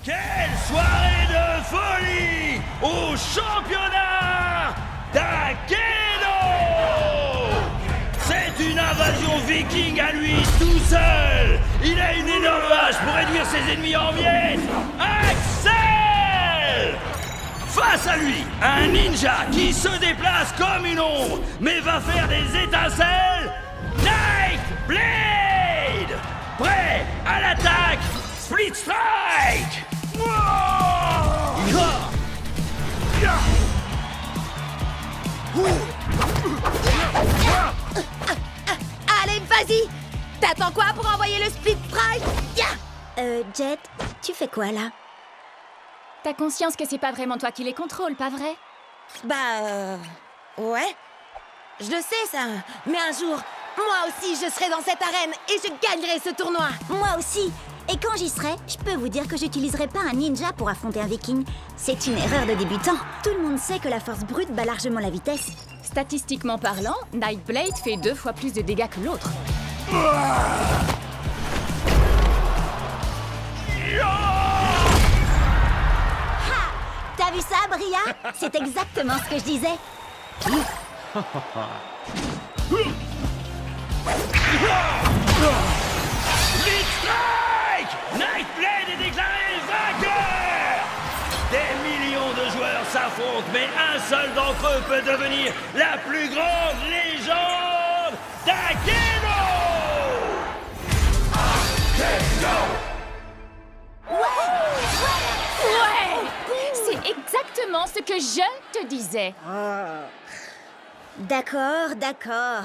Quelle soirée de folie au championnat d'Akedo! C'est une invasion viking à lui tout seul. Il a une énorme hache pour réduire ses ennemis en miettes. Axel! Face à lui, un ninja qui se déplace comme une ombre, mais va faire des étincelles. Nightblade! Prêt à l'attaque! Split Strike! Allez, vas-y! T'attends quoi pour envoyer le Split Strike? Jet, tu fais quoi là? T'as conscience que c'est pas vraiment toi qui les contrôle, pas vrai? Ouais. Je le sais, ça. Mais un jour, moi aussi, je serai dans cette arène et je gagnerai ce tournoi. Moi aussi. Et quand j'y serai, je peux vous dire que j'utiliserai pas un ninja pour affronter un viking. C'est une erreur de débutant. Tout le monde sait que la force brute bat largement la vitesse. Statistiquement parlant, Nightblade fait 2 fois plus de dégâts que l'autre. T'as vu ça, Bria? C'est exactement ce que je disais. Split Strike! Nightblade est déclaré vainqueur! Des millions de joueurs s'affrontent, mais un seul d'entre eux peut devenir la plus grande légende d'Akedo! Ouais! C'est exactement ce que je te disais. D'accord, d'accord.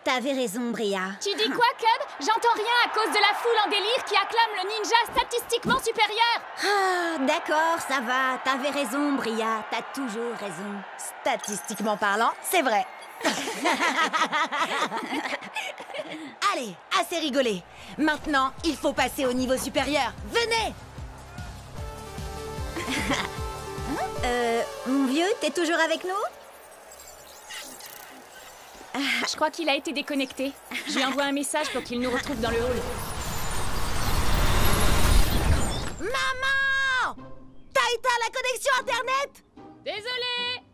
T'avais raison, Bria. Tu dis quoi, Cub? J'entends rien à cause de la foule en délire qui acclame le ninja statistiquement supérieur. Ah, d'accord, ça va. T'avais raison, Bria. T'as toujours raison. Statistiquement parlant, c'est vrai. Allez, assez rigolé. Maintenant, il faut passer au niveau supérieur. Venez! Mon vieux, t'es toujours avec nous? Je crois qu'il a été déconnecté. Je lui envoie un message pour qu'il nous retrouve dans le hall. Maman! T'as éteint la connexion Internet? Désolée!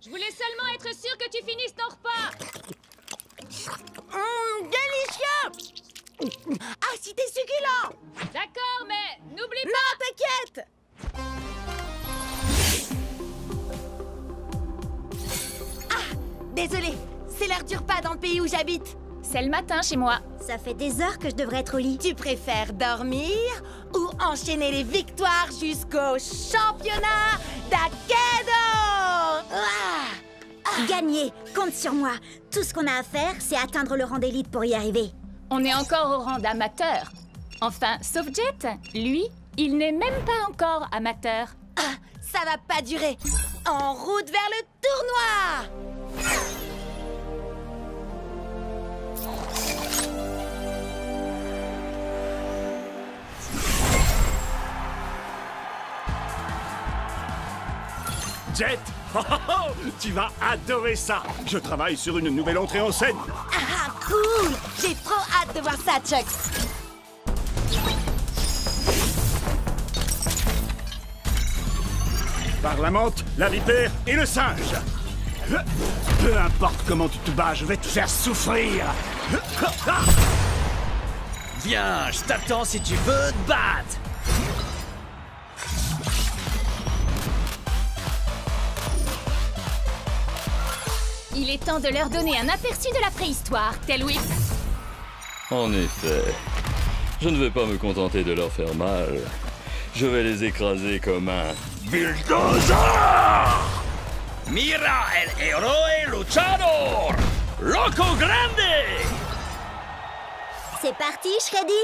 Je voulais seulement être sûre que tu finisses ton repas. Délicieux! Ah, si t'es succulent! D'accord, mais n'oublie pas... Non, t'inquiète! Ah, désolé, c'est l'heure du repas dans le pays où j'habite. C'est le matin chez moi. Ça fait des heures que je devrais être au lit. Tu préfères dormir ou enchaîner les victoires jusqu'au championnat d'Akedo? Gagner, compte sur moi. Tout ce qu'on a à faire, c'est atteindre le rang d'élite pour y arriver. On est encore au rang d'amateur. Enfin, sauf Jet. Lui, il n'est même pas encore amateur. Ah, ça va pas durer. En route vers le tournoi! Jet, tu vas adorer ça. Je travaille sur une nouvelle entrée en scène. Ah, cool! J'ai trop hâte de voir ça, Chuck. Par la menthe, la vipère et le singe. Peu importe comment tu te bats, je vais te faire souffrir. Viens, je t'attends si tu veux te battre! Il est temps de leur donner un aperçu de la préhistoire, Tailwhip. En effet, je ne vais pas me contenter de leur faire mal. Je vais les écraser comme un bulldozer! Mira el héroe luchador! Loco Grande! C'est parti, Shreddy?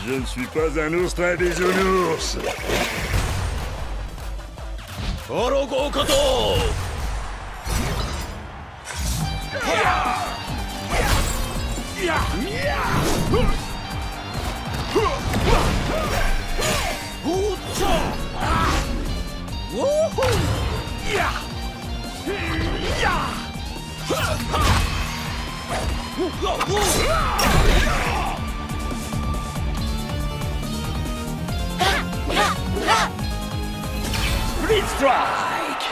Je ne suis pas un ours très bisounours. Orogo Koto! Split Strike!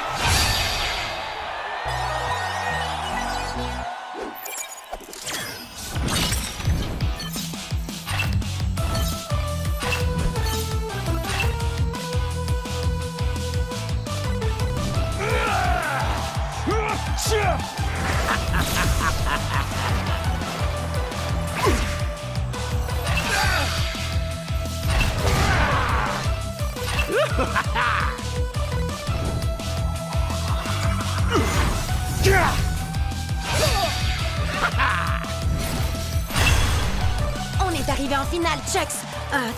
On est arrivé en finale, Chucks.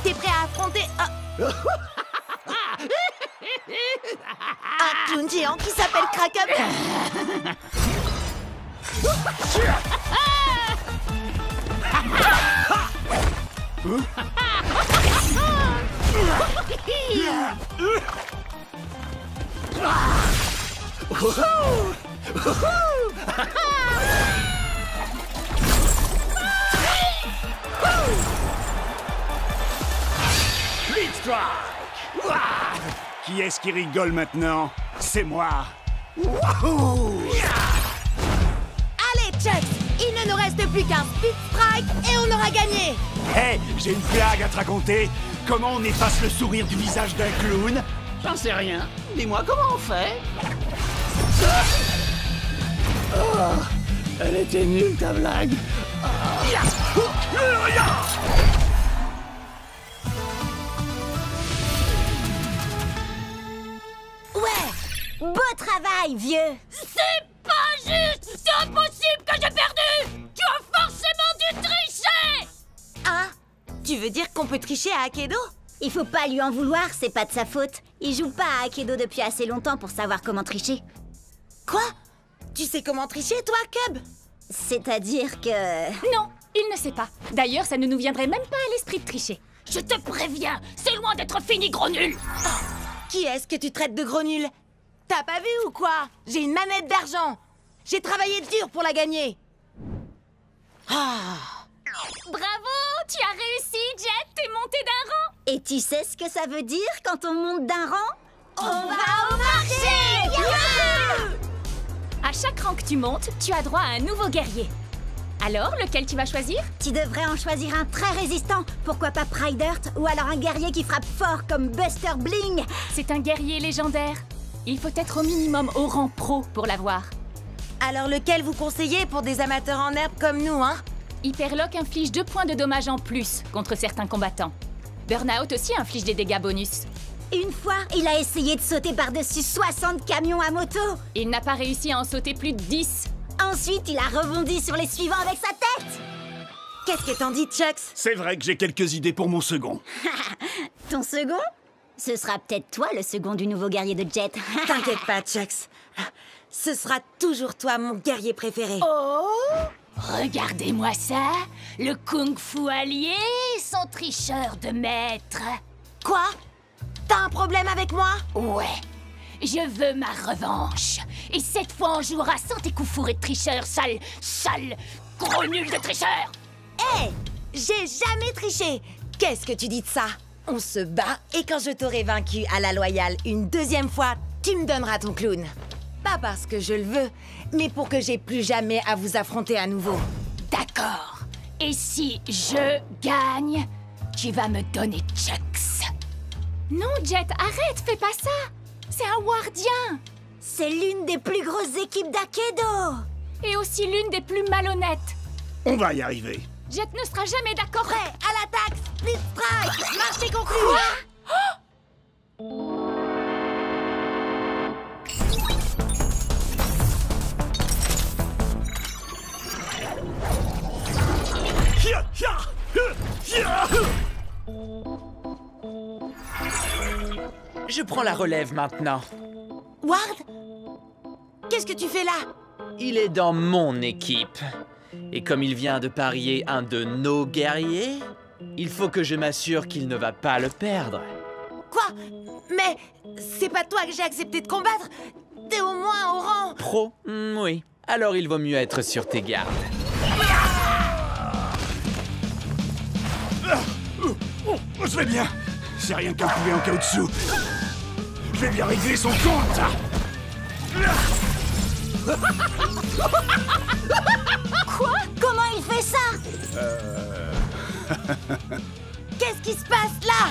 T'es prêt à affronter un clown géant qui s'appelle Crack-Up? Split Strike! Qui est-ce qui rigole maintenant? C'est moi. Wouhou! Allez, Chucks, il ne nous reste plus qu'un Split Strike et on aura gagné. Hé, j'ai une blague à te raconter. Comment on efface le sourire du visage d'un clown? J'en sais rien. Dis-moi comment on fait. Elle était nulle ta blague. Ouais! Beau travail, vieux! C'est pas juste! C'est impossible que j'ai perdu! Tu as forcément dû tricher! Hein? Tu veux dire qu'on peut tricher à Akedo? Il faut pas lui en vouloir, c'est pas de sa faute. Il joue pas à Akedo depuis assez longtemps pour savoir comment tricher. Quoi? Tu sais comment tricher, toi, Cub? C'est-à-dire que... Non, il ne sait pas. D'ailleurs, ça ne nous viendrait même pas à l'esprit de tricher. Je te préviens, c'est loin d'être fini, gros nul! Qui est-ce que tu traites de gros nul? T'as pas vu ou quoi? J'ai une manette d'argent. J'ai travaillé dur pour la gagner. Bravo! Tu as réussi, Jet! T'es monté d'un rang! Et tu sais ce que ça veut dire quand on monte d'un rang? On va au marché! À chaque rang que tu montes, tu as droit à un nouveau guerrier. Alors, lequel tu vas choisir? Tu devrais en choisir un très résistant. Pourquoi pas Pride Earth? Ou alors un guerrier qui frappe fort comme Buster Bling. C'est un guerrier légendaire. Il faut être au minimum au rang pro pour l'avoir. Alors lequel vous conseillez pour des amateurs en herbe comme nous, hein? Hyperlock inflige 2 points de dommages en plus contre certains combattants. Burnout aussi inflige des dégâts bonus. Une fois, il a essayé de sauter par-dessus 60 camions à moto. Il n'a pas réussi à en sauter plus de 10. Ensuite, il a rebondi sur les suivants avec sa tête. Qu'est-ce que t'en dis, Chucks? C'est vrai que j'ai quelques idées pour mon second. Ton second? Ce sera peut-être toi le second du nouveau guerrier de Jet. T'inquiète pas, Chucks. Ce sera toujours toi, mon guerrier préféré. Regardez-moi ça, le kung-fu allié, son tricheur de maître. Quoi? T'as un problème avec moi? Ouais, je veux ma revanche. Et cette fois, on jouera sans tes coups fourrés de tricheur, sale, gros nul de tricheur. Hé! J'ai jamais triché! Qu'est-ce que tu dis de ça? On se bat et quand je t'aurai vaincu à la loyale une deuxième fois, tu me donneras ton clown. Pas parce que je le veux, mais pour que j'ai plus jamais à vous affronter à nouveau. D'accord. Et si je gagne, tu vas me donner Chucks. Non, Jet, arrête, fais pas ça. C'est un wardien. C'est l'une des plus grosses équipes d'Akedo. Et aussi l'une des plus malhonnêtes. On va y arriver. Jet ne sera jamais d'accord. Prêt, à l'attaque! Split Strike! Marché conclu! Je prends la relève maintenant. Ward? Qu'est-ce que tu fais là? Il est dans mon équipe. Et comme il vient de parier un de nos guerriers, il faut que je m'assure qu'il ne va pas le perdre. Quoi? Mais c'est pas toi que j'ai accepté de combattre? T'es au moins au rang... Pro? Oui. Alors il vaut mieux être sur tes gardes. Je vais bien. C'est rien qu'un poulet en caoutchouc. Je vais bien régler son compte. Quoi? Comment il fait ça? Qu'est-ce qui se passe là?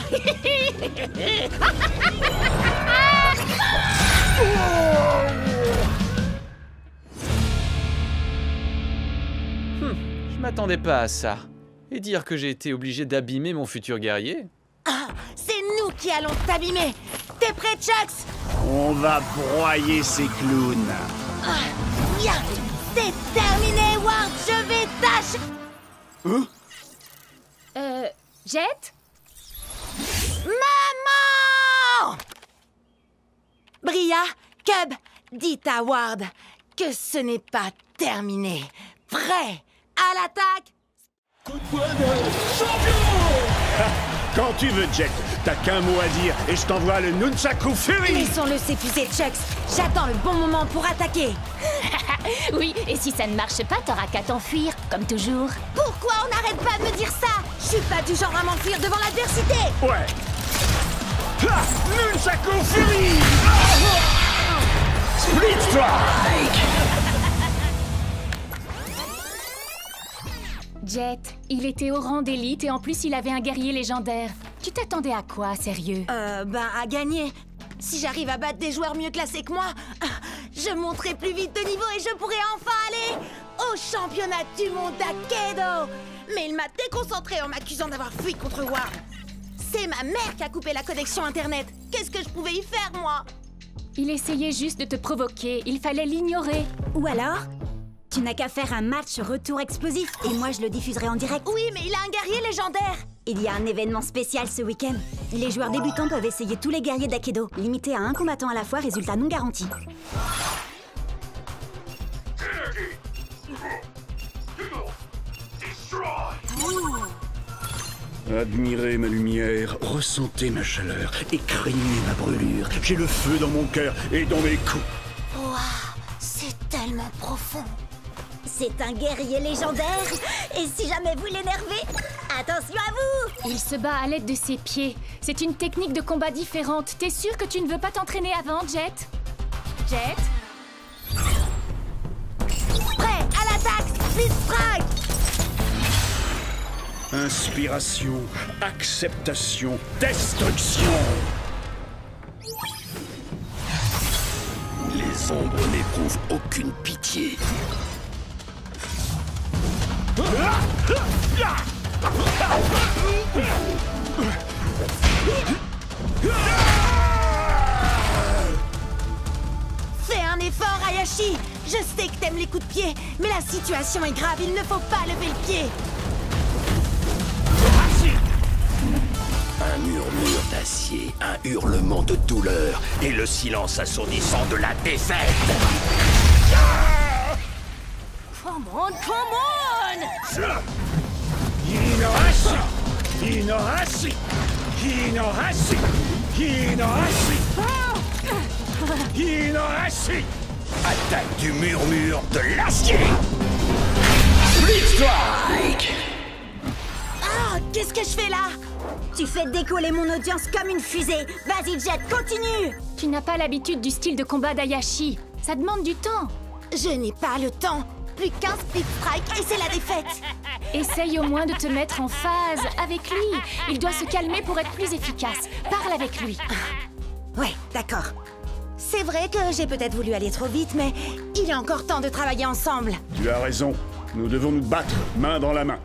Je m'attendais pas à ça. Et dire que j'ai été obligé d'abîmer mon futur guerrier? Ah, c'est nous qui allons t'abîmer. T'es prêt, Chucks? On va broyer ces clowns. Bien. C'est terminé, Ward. Je vais tâcher. Jet? Maman! Bria, Cub, dites à Ward que ce n'est pas terminé. Prêt à l'attaque? Quand tu veux, Jet, t'as qu'un mot à dire et je t'envoie le Nunchaku Fury. Laissons-le s'épuiser, Chucks. J'attends le bon moment pour attaquer. Oui, et si ça ne marche pas, t'auras qu'à t'enfuir, comme toujours. Pourquoi on n'arrête pas de me dire ça? Je suis pas du genre à m'enfuir devant l'adversité. Ouais. Nunchaku Fury. Split Strike. Jet, il était au rang d'élite et en plus il avait un guerrier légendaire. Tu t'attendais à quoi, sérieux? À gagner. Si j'arrive à battre des joueurs mieux classés que moi, je monterai plus vite de niveau et je pourrai enfin aller au championnat du monde d'Akedo. Mais il m'a déconcentré en m'accusant d'avoir fui contre Ward. C'est ma mère qui a coupé la connexion internet. Qu'est-ce que je pouvais y faire, moi? Il essayait juste de te provoquer, il fallait l'ignorer. Ou alors, tu n'as qu'à faire un match retour explosif et moi je le diffuserai en direct. Oui, mais il a un guerrier légendaire. Il y a un événement spécial ce week-end. Les joueurs débutants peuvent essayer tous les guerriers d'Akedo, limité à un combattant à la fois, résultat non garanti. Admirez ma lumière, ressentez ma chaleur et craignez ma brûlure. J'ai le feu dans mon cœur et dans mes coups. Waouh, c'est tellement profond. C'est un guerrier légendaire. Et si jamais vous l'énervez, attention à vous! Il se bat à l'aide de ses pieds. C'est une technique de combat différente. T'es sûr que tu ne veux pas t'entraîner avant, Jet? Jet? Prêt à l'attaque, Split Strike. Inspiration, acceptation, destruction. Les ombres n'éprouvent aucune pitié. Fais un effort, Hayashi. Je sais que t'aimes les coups de pied, mais la situation est grave, il ne faut pas lever le pied. Un murmure d'acier, un hurlement de douleur et le silence assourdissant de la défaite. Come on, come on! Hinohashi! Hinohashi! Hinohashi! Hinohashi! Hinohashi! Attaque du murmure de l'acier. Split Strike. Ah, qu'est-ce que je fais là? Tu fais décoller mon audience comme une fusée. Vas-y, Jet, continue! Tu n'as pas l'habitude du style de combat d'Hayashi. Ça demande du temps. Je n'ai pas le temps. Plus qu'un Split Strike et c'est la défaite. Essaye au moins de te mettre en phase avec lui. Il doit se calmer pour être plus efficace. Parle avec lui. Ouais, d'accord. C'est vrai que j'ai peut-être voulu aller trop vite, mais il est encore temps de travailler ensemble. Tu as raison. Nous devons nous battre, main dans la main.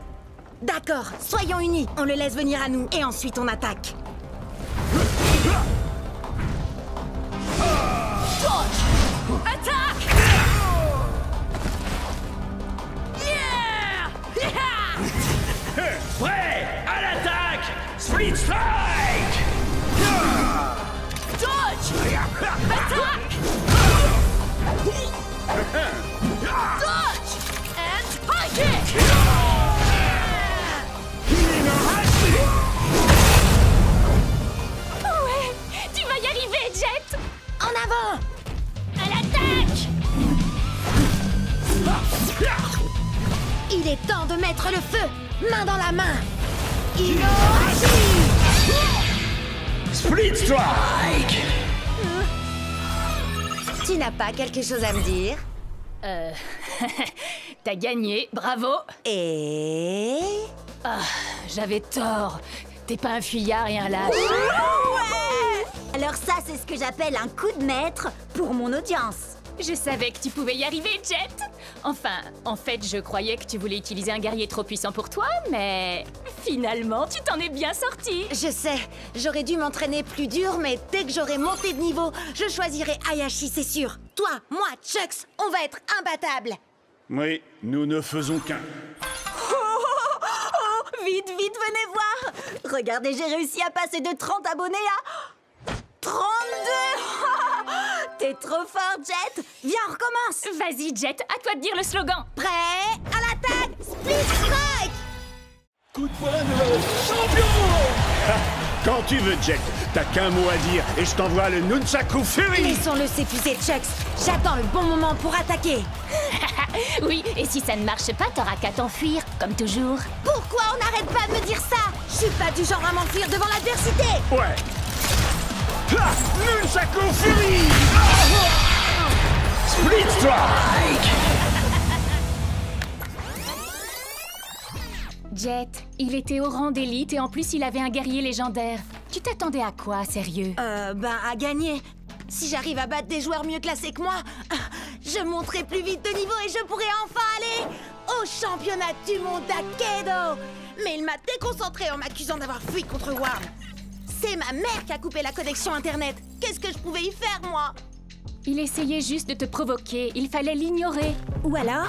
D'accord, soyons unis. On le laisse venir à nous et ensuite on attaque. Attaque! Prêt à l'attaque. Split Strike. Dodge! Attaque! Dodge! And high kick! Ouais! Tu vas y arriver, Jet! En avant! À l'attaque! Il est temps de mettre le feu. Main dans la main. Hinohashi! Split Strike! Tu n'as pas quelque chose à me dire? T'as gagné, bravo. Et... J'avais tort. T'es pas un fuyard et un lâche. Alors ça, c'est ce que j'appelle un coup de maître pour mon audience. Je savais que tu pouvais y arriver, Jet. Enfin, en fait, je croyais que tu voulais utiliser un guerrier trop puissant pour toi, mais finalement, tu t'en es bien sorti. Je sais, j'aurais dû m'entraîner plus dur, mais dès que j'aurai monté de niveau, je choisirai Hayashi, c'est sûr. Toi, moi, Chucks, on va être imbattables. Oui, nous ne faisons qu'un. Vite, vite, venez voir. Regardez, j'ai réussi à passer de 30 abonnés à 32. T'es trop fort, Jet. Viens, on recommence. Vas-y, Jet, à toi de dire le slogan. Prêt? À l'attaque! Split Strike! Coup de poing de champion! Quand tu veux, Jet, t'as qu'un mot à dire et je t'envoie le Nunchaku Fury! Laissons-le s'épuiser, Chucks. J'attends le bon moment pour attaquer. Oui, et si ça ne marche pas, t'auras qu'à t'enfuir, comme toujours. Pourquoi on n'arrête pas de me dire ça? Je suis pas du genre à m'enfuir devant l'adversité. Ouais! Ha! Nunchaku Fury! Split Strike! Jet, il était au rang d'élite et en plus il avait un guerrier légendaire. Tu t'attendais à quoi, sérieux? À gagner. Si j'arrive à battre des joueurs mieux classés que moi, je monterai plus vite de niveau et je pourrai enfin aller au championnat du monde d'Aikido. Mais il m'a déconcentré en m'accusant d'avoir fui contre Worm. C'est ma mère qui a coupé la connexion internet. Qu'est-ce que je pouvais y faire, moi? Il essayait juste de te provoquer, il fallait l'ignorer. Ou alors,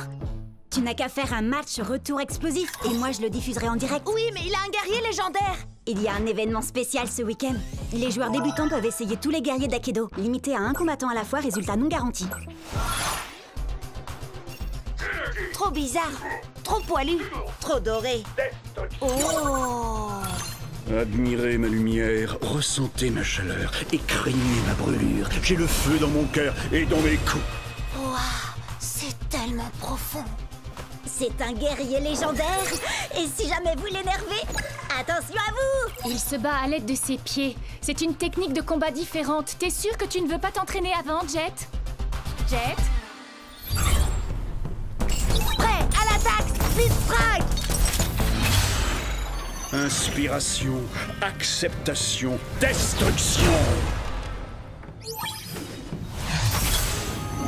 tu n'as qu'à faire un match retour explosif et moi je le diffuserai en direct. Oui, mais il a un guerrier légendaire. Il y a un événement spécial ce week-end. Les joueurs débutants peuvent essayer tous les guerriers d'Aikido, limité à un combattant à la fois, résultat non garanti. Trop bizarre, trop poilu, trop doré. Oh! Admirez ma lumière, ressentez ma chaleur et craignez ma brûlure. J'ai le feu dans mon cœur et dans mes coups. Waouh, c'est tellement profond. C'est un guerrier légendaire. Et si jamais vous l'énervez, attention à vous! Il se bat à l'aide de ses pieds. C'est une technique de combat différente. T'es sûr que tu ne veux pas t'entraîner avant, Jet? Jet? Prêt, à l'attaque, Split Strike! Inspiration, acceptation, destruction.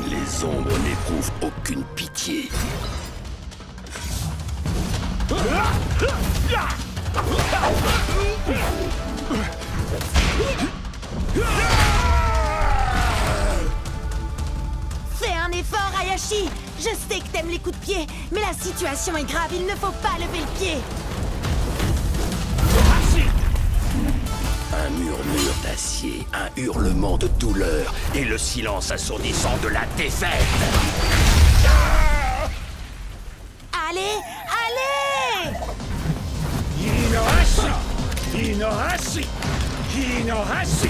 Les ombres n'éprouvent aucune pitié. Fais un effort, Hayashi. Je sais que t'aimes les coups de pied, mais la situation est grave, il ne faut pas lever le pied. Un murmure d'acier, un hurlement de douleur et le silence assourdissant de la défaite. Allez, allez! Hinohashi! Hinohashi! Hinohashi!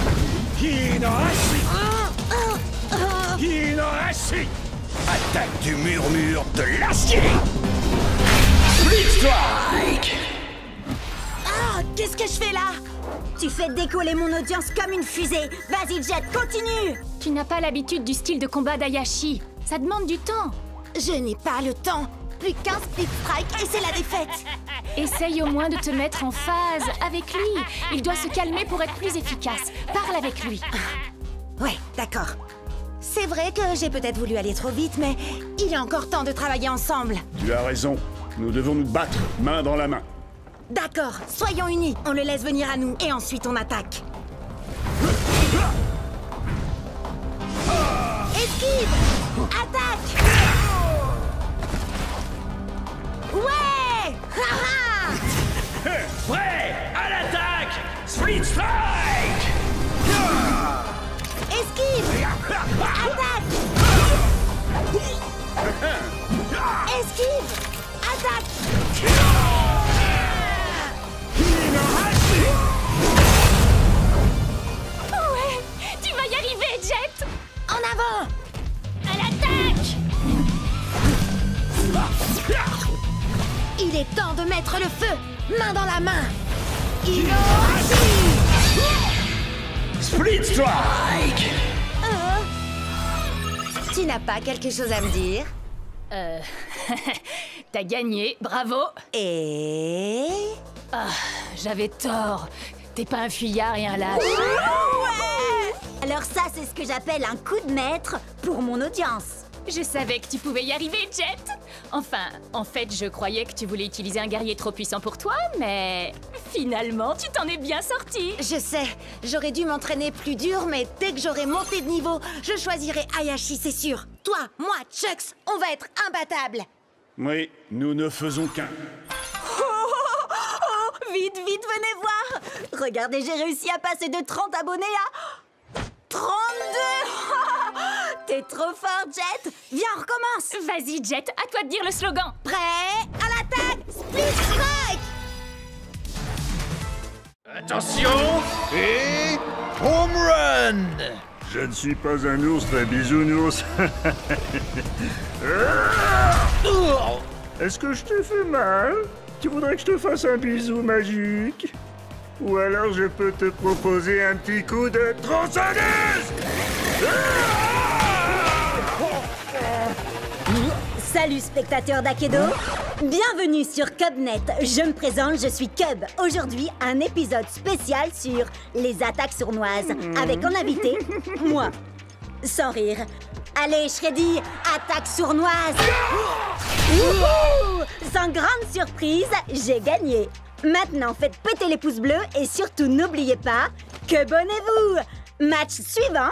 Hinohashi! Hinohashi! Attaque du murmure de l'acier. Split Strike! Ah, qu'est-ce que je fais là? Tu fais décoller mon audience comme une fusée. Vas-y, Jet, continue! Tu n'as pas l'habitude du style de combat d'Hayashi. Ça demande du temps. Je n'ai pas le temps. Plus qu'un Split Strike et c'est la défaite. Essaye au moins de te mettre en phase avec lui. Il doit se calmer pour être plus efficace. Parle avec lui. Ouais, d'accord. C'est vrai que j'ai peut-être voulu aller trop vite, mais il est encore temps de travailler ensemble. Tu as raison. Nous devons nous battre, main dans la main. D'accord, soyons unis. On le laisse venir à nous et ensuite on attaque. Esquive! Attaque! Ouais! Ha-ha! Prêt à l'attaque! Split Strike! Esquive! Attaque! Esquive! Attaque! Ouais, tu vas y arriver, Jet! En avant! À l'attaque! Il est temps de mettre le feu! Main dans la main! Hinohashi! Split Strike! Tu n'as pas quelque chose à me dire? T'as gagné, bravo. Et... J'avais tort. T'es pas un fuyard et un lâche. Alors ça, c'est ce que j'appelle un coup de maître pour mon audience. Je savais que tu pouvais y arriver, Jet. Enfin, en fait, je croyais que tu voulais utiliser un guerrier trop puissant pour toi, mais finalement, tu t'en es bien sorti. Je sais, j'aurais dû m'entraîner plus dur, mais dès que j'aurai monté de niveau, je choisirai Hayashi, c'est sûr. Toi, moi, Chucks, on va être imbattables. Oui, nous ne faisons qu'un. Vite, vite, venez voir. Regardez, j'ai réussi à passer de 30 abonnés à 32. T'es trop fort, Jet. Viens, on recommence. Vas-y, Jet, à toi de dire le slogan. Prêt? À l'attaque! Split Strike! Attention et home run! Je ne suis pas un ours très bisounours. Est-ce que je te fais mal? Tu voudrais que je te fasse un bisou magique? Ou alors je peux te proposer un petit coup de tronçonneuse? Salut spectateurs d'Akedo, bienvenue sur Cubnet. Je me présente, je suis Cub. Aujourd'hui, un épisode spécial sur les attaques sournoises, avec en invité, moi. Sans rire. Allez, Shreddy, attaque sournoise. Wouhou! Sans grande surprise, j'ai gagné. Maintenant, faites péter les pouces bleus et surtout n'oubliez pas, Cubonnez-vous. Match suivant.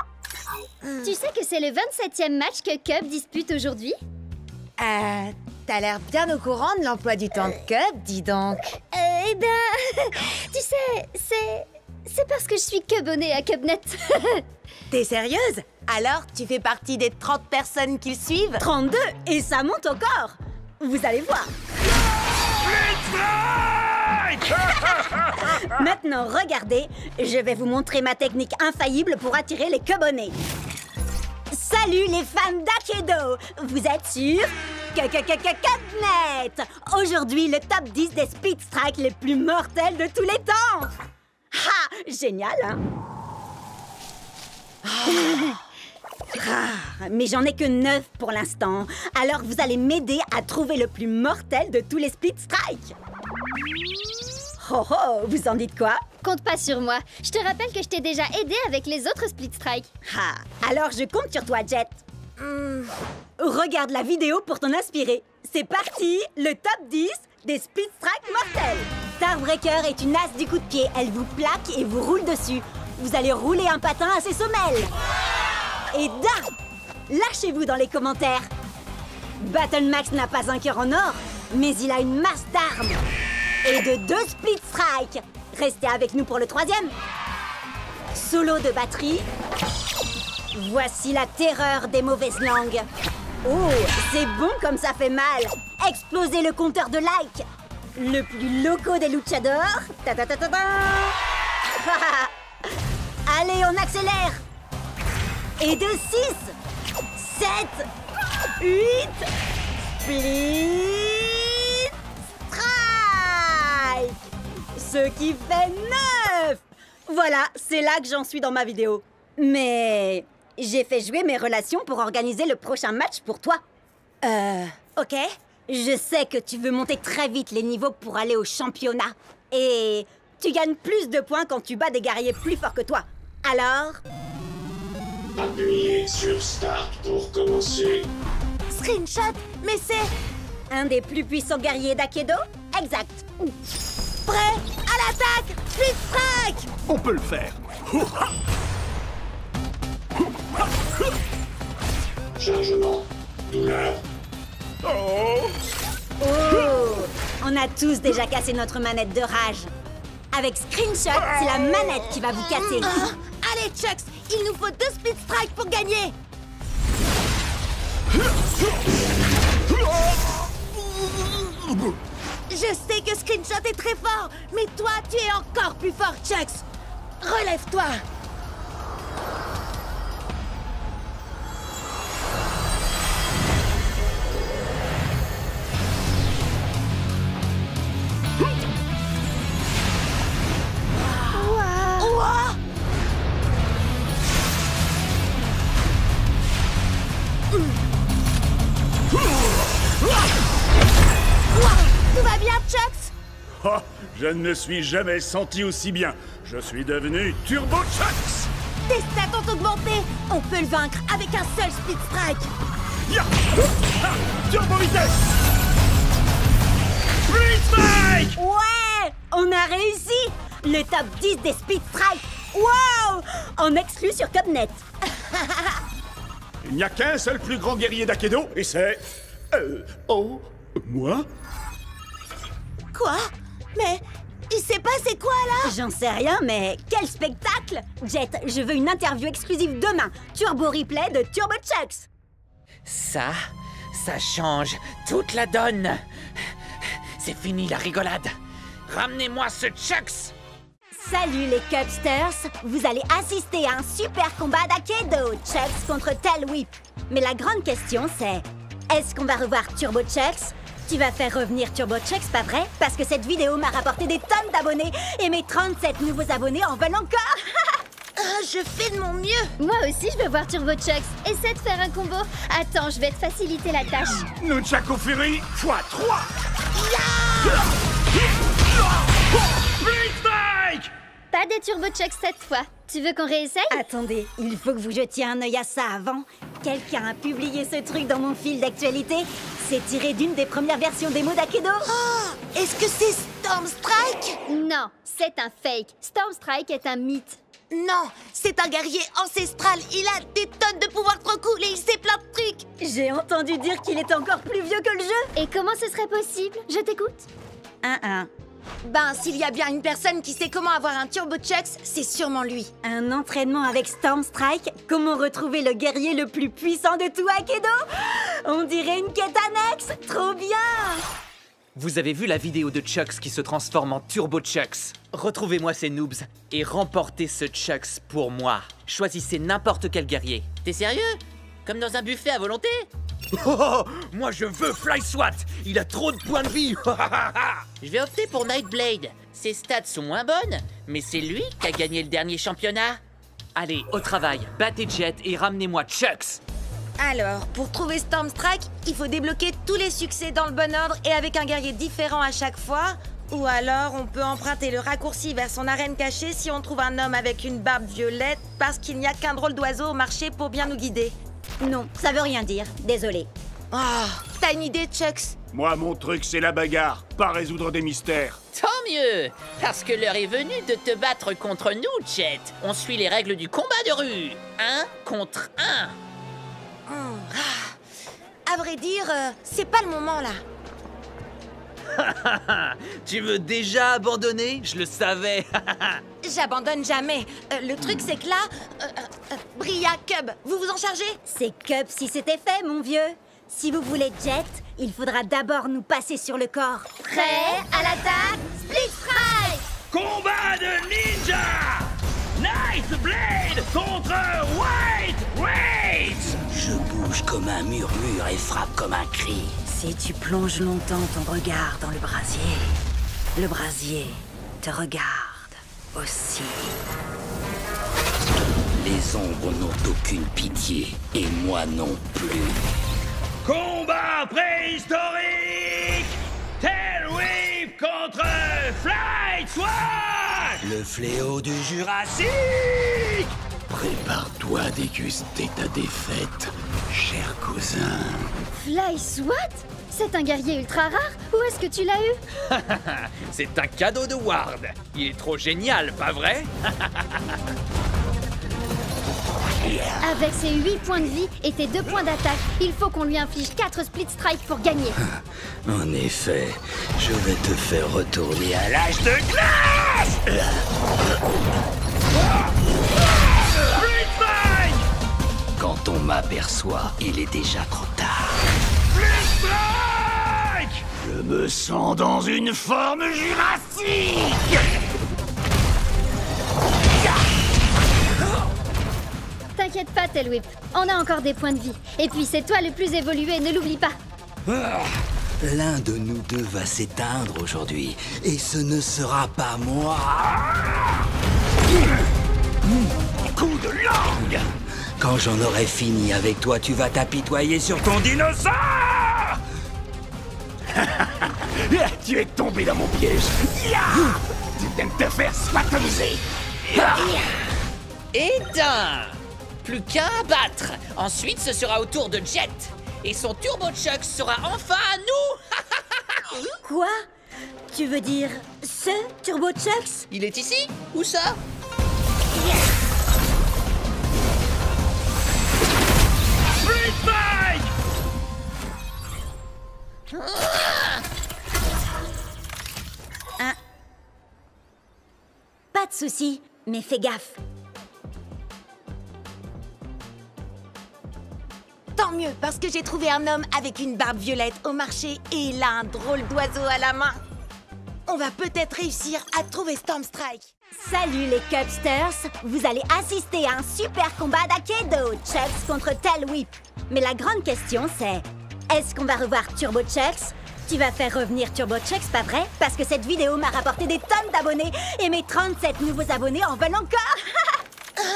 Tu sais que c'est le 27e match que Cub dispute aujourd'hui? T'as l'air bien au courant de l'emploi du temps de Cub, dis donc. Eh ben, tu sais, c'est parce que je suis Cubonnée à Cubnet. T'es sérieuse? Alors, tu fais partie des 30 personnes qui le suivent? 32, et ça monte encore. Vous allez voir. Maintenant, regardez, je vais vous montrer ma technique infaillible pour attirer les Cubonnés. Salut les fans d'Akedo! Vous êtes sur Cubnet! Aujourd'hui, le top 10 des Split Strike les plus mortels de tous les temps! Ha! Génial, hein? Mais j'en ai que 9 pour l'instant. Alors vous allez m'aider à trouver le plus mortel de tous les Split Strike. Oh oh, vous en dites quoi? Compte pas sur moi. Je te rappelle que je t'ai déjà aidé avec les autres Split Strike. Ah, alors je compte sur toi, Jet. Regarde la vidéo pour t'en inspirer. C'est parti, le top 10 des Split Strike mortels. Starbreaker est une as du coup de pied. Elle vous plaque et vous roule dessus. Vous allez rouler un patin à ses semelles. Et lâchez-vous dans les commentaires. Battle Max n'a pas un cœur en or, mais il a une masse d'armes. Et de 2 Split Strike. Restez avec nous pour le 3e. Solo de batterie. Voici la terreur des mauvaises langues. Oh, c'est bon comme ça fait mal. Explosez le compteur de likes. Le plus loco des luchadors. Ta-ta-ta-ta-ta. Allez, on accélère. Et de 6, 7, 8, Split Strike. Ce qui fait 9. Voilà, c'est là que j'en suis dans ma vidéo. Mais j'ai fait jouer mes relations pour organiser le prochain match pour toi. Ok. Je sais que tu veux monter très vite les niveaux pour aller au championnat. Et tu gagnes plus de points quand tu bats des guerriers plus forts que toi. Alors... Appuyez sur Start pour commencer. Screenshot? Mais c'est... un des plus puissants guerriers d'Akedo? Exact. Prêt? À l'attaque! Split Strike! On peut le faire. Chargement. Douleur. Oh! Oh! On a tous déjà cassé notre manette de rage. Avec Screenshot, c'est la manette qui va vous casser. Allez, Chucks! Il nous faut 2 Split Strike pour gagner! Je sais que Screenshot est très fort, mais toi, tu es encore plus fort, Chucks! Relève-toi! Wow! Chucks! Oh, je ne me suis jamais senti aussi bien. Je suis devenu Turbo Chucks. Tes stats ont augmenté! On peut le vaincre avec un seul Split Strike! Ya! Ah, Turbo Vitesse. Split Strike! Ouais! On a réussi! Le top 10 des Speed Strike! Wow! En exclu sur Cubnet. Il n'y a qu'un seul plus grand guerrier d'Akedo, et c'est... moi? Quoi? Mais il s'est passé quoi là? J'en sais rien, mais quel spectacle! Jet, je veux une interview exclusive demain. Turbo replay de Turbo Chucks. Ça change toute la donne. C'est fini la rigolade. Ramenez-moi ce Chucks. Salut les Cubsters, vous allez assister à un super combat d'Akedo, Chucks contre Tail Whip. Mais la grande question c'est, est-ce qu'on va revoir Turbo Chucks? Tu vas faire revenir Turbo Chucks, pas vrai? Parce que cette vidéo m'a rapporté des tonnes d'abonnés et mes 37 nouveaux abonnés en veulent encore. Je fais de mon mieux! Moi aussi, je veux voir Turbo Chucks. Essaie de faire un combo. Attends, je vais te faciliter la tâche. Nunchaku Fury x3. Split Strike! Pas des Turbo Chucks cette fois. Tu veux qu'on réessaye? Attendez, il faut que vous jetiez un œil à ça avant. Quelqu'un a publié ce truc dans mon fil d'actualité. C'est tiré d'une des premières versions démo d'Akedo. Oh! Est-ce que c'est Storm Strike? Non, c'est un fake. Storm Strike est un mythe. Non, c'est un guerrier ancestral. Il a des tonnes de pouvoirs trop cool et il sait plein de trucs. J'ai entendu dire qu'il est encore plus vieux que le jeu. Et comment ce serait possible? Je t'écoute. Ben, s'il y a bien une personne qui sait comment avoir un Turbo Chucks, c'est sûrement lui. Un entraînement avec Storm Strike? Comment retrouver le guerrier le plus puissant de tout Akedo? On dirait une quête annexe. Trop bien! Vous avez vu la vidéo de Chucks qui se transforme en Turbo Chucks? Retrouvez-moi ces noobs et remportez ce Chucks pour moi. Choisissez n'importe quel guerrier. T'es sérieux? Comme dans un buffet à volonté? Oh, moi je veux Fly Swat. Il a trop de points de vie. Je vais opter pour Nightblade. Ses stats sont moins bonnes, mais c'est lui qui a gagné le dernier championnat. Allez, au travail, battez Jet et ramenez-moi Chucks. Alors, pour trouver Storm Strike, il faut débloquer tous les succès dans le bon ordre et avec un guerrier différent à chaque fois. Ou alors, on peut emprunter le raccourci vers son arène cachée si on trouve un homme avec une barbe violette parce qu'il n'y a qu'un drôle d'oiseau au marché pour bien nous guider. Non, ça veut rien dire. Désolé. Oh, t'as une idée, Chucks? Moi, mon truc, c'est la bagarre, pas résoudre des mystères. Tant mieux, parce que l'heure est venue de te battre contre nous, Jet. On suit les règles du combat de rue. 1 contre 1. À vrai dire, c'est pas le moment là. Tu veux déjà abandonner? Je le savais. J'abandonne jamais. Le truc, c'est que là... Bria, Cub, vous vous en chargez? C'est Cub si c'était fait, mon vieux. Si vous voulez Jet, il faudra d'abord nous passer sur le corps. Prêt à l'attaque? Split Strike! Combat de ninja! Nightblade contre White Rage! Je bouge comme un murmure et frappe comme un cri. Si tu plonges longtemps ton regard dans le brasier te regarde aussi. Les ombres n'ont aucune pitié, et moi non plus. Combat préhistorique! Tail Whip contre Flight Swat! Le fléau du Jurassique! Prépare-toi à déguster ta défaite, cher cousin. Fly Swat? C'est un guerrier ultra rare? Où est-ce que tu l'as eu? C'est un cadeau de Ward. Il est trop génial, pas vrai? Avec ses 8 points de vie et tes 2 points d'attaque, il faut qu'on lui inflige 4 Split Strike pour gagner. En effet, je vais te faire retourner à l'âge de glace! Split Strike! Quand on m'aperçoit, il est déjà trop tard. Split Strike! Je me sens dans une forme jurassique! T'inquiète pas, Tail Whip. On a encore des points de vie. Et puis c'est toi le plus évolué, ne l'oublie pas. L'un de nous deux va s'éteindre aujourd'hui, et ce ne sera pas moi. Coup de langue! Quand j'en aurai fini avec toi, tu vas t'apitoyer sur ton dinosaure! Tu es tombé dans mon piège. Tu viens de te faire spatomiser. Éteint. Plus qu'un à battre. Ensuite, ce sera au tour de Jet. Et son Turbo Chuck sera enfin à nous. Quoi? Tu veux dire ce Turbo Chucks? Il est ici? Où ça? Split Strike! Pas de souci, mais fais gaffe. Tant mieux, parce que j'ai trouvé un homme avec une barbe violette au marché et il a un drôle d'oiseau à la main. On va peut-être réussir à trouver Storm Strike. Salut les Cubsters, vous allez assister à un super combat d'Akedo, Chucks contre Tail Whip. Mais la grande question c'est, est-ce qu'on va revoir Turbo Chucks? Tu vas faire revenir Turbo Chucks, pas vrai? Parce que cette vidéo m'a rapporté des tonnes d'abonnés et mes 37 nouveaux abonnés en veulent encore.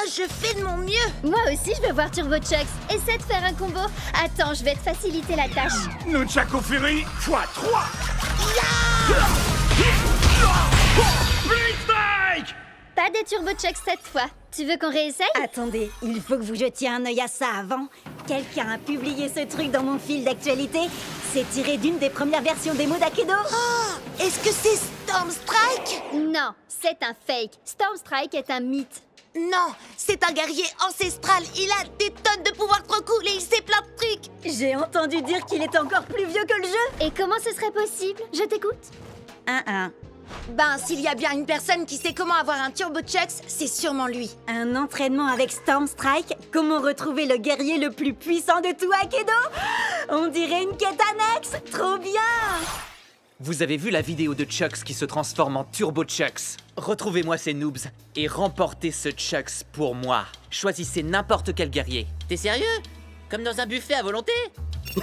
Je fais de mon mieux. Moi aussi, je veux voir Turbo Chucks. Essaie de faire un combo. Attends, je vais te faciliter la tâche. Nunchaku Fury x3. Split Strike! Pas des Turbo Chucks cette fois. Tu veux qu'on réessaye? Attendez, il faut que vous jetiez un œil à ça avant. Quelqu'un a publié ce truc dans mon fil d'actualité. C'est tiré d'une des premières versions démo d'Akedo. Oh, est-ce que c'est Storm Strike? Non, c'est un fake. Storm Strike est un mythe. Non, c'est un guerrier ancestral. Il a des tonnes de pouvoirs trop cool et il sait plein de trucs. J'ai entendu dire qu'il est encore plus vieux que le jeu. Et comment ce serait possible? Je t'écoute. Ben, s'il y a bien une personne qui sait comment avoir un Turbo Chucks, c'est sûrement lui. Un entraînement avec Storm Strike? Comment retrouver le guerrier le plus puissant de tout Akedo? On dirait une quête annexe. Trop bien! Vous avez vu la vidéo de Chucks qui se transforme en Turbo Chucks? Retrouvez-moi ces noobs et remportez ce Chucks pour moi. Choisissez n'importe quel guerrier. T'es sérieux? Comme dans un buffet à volonté?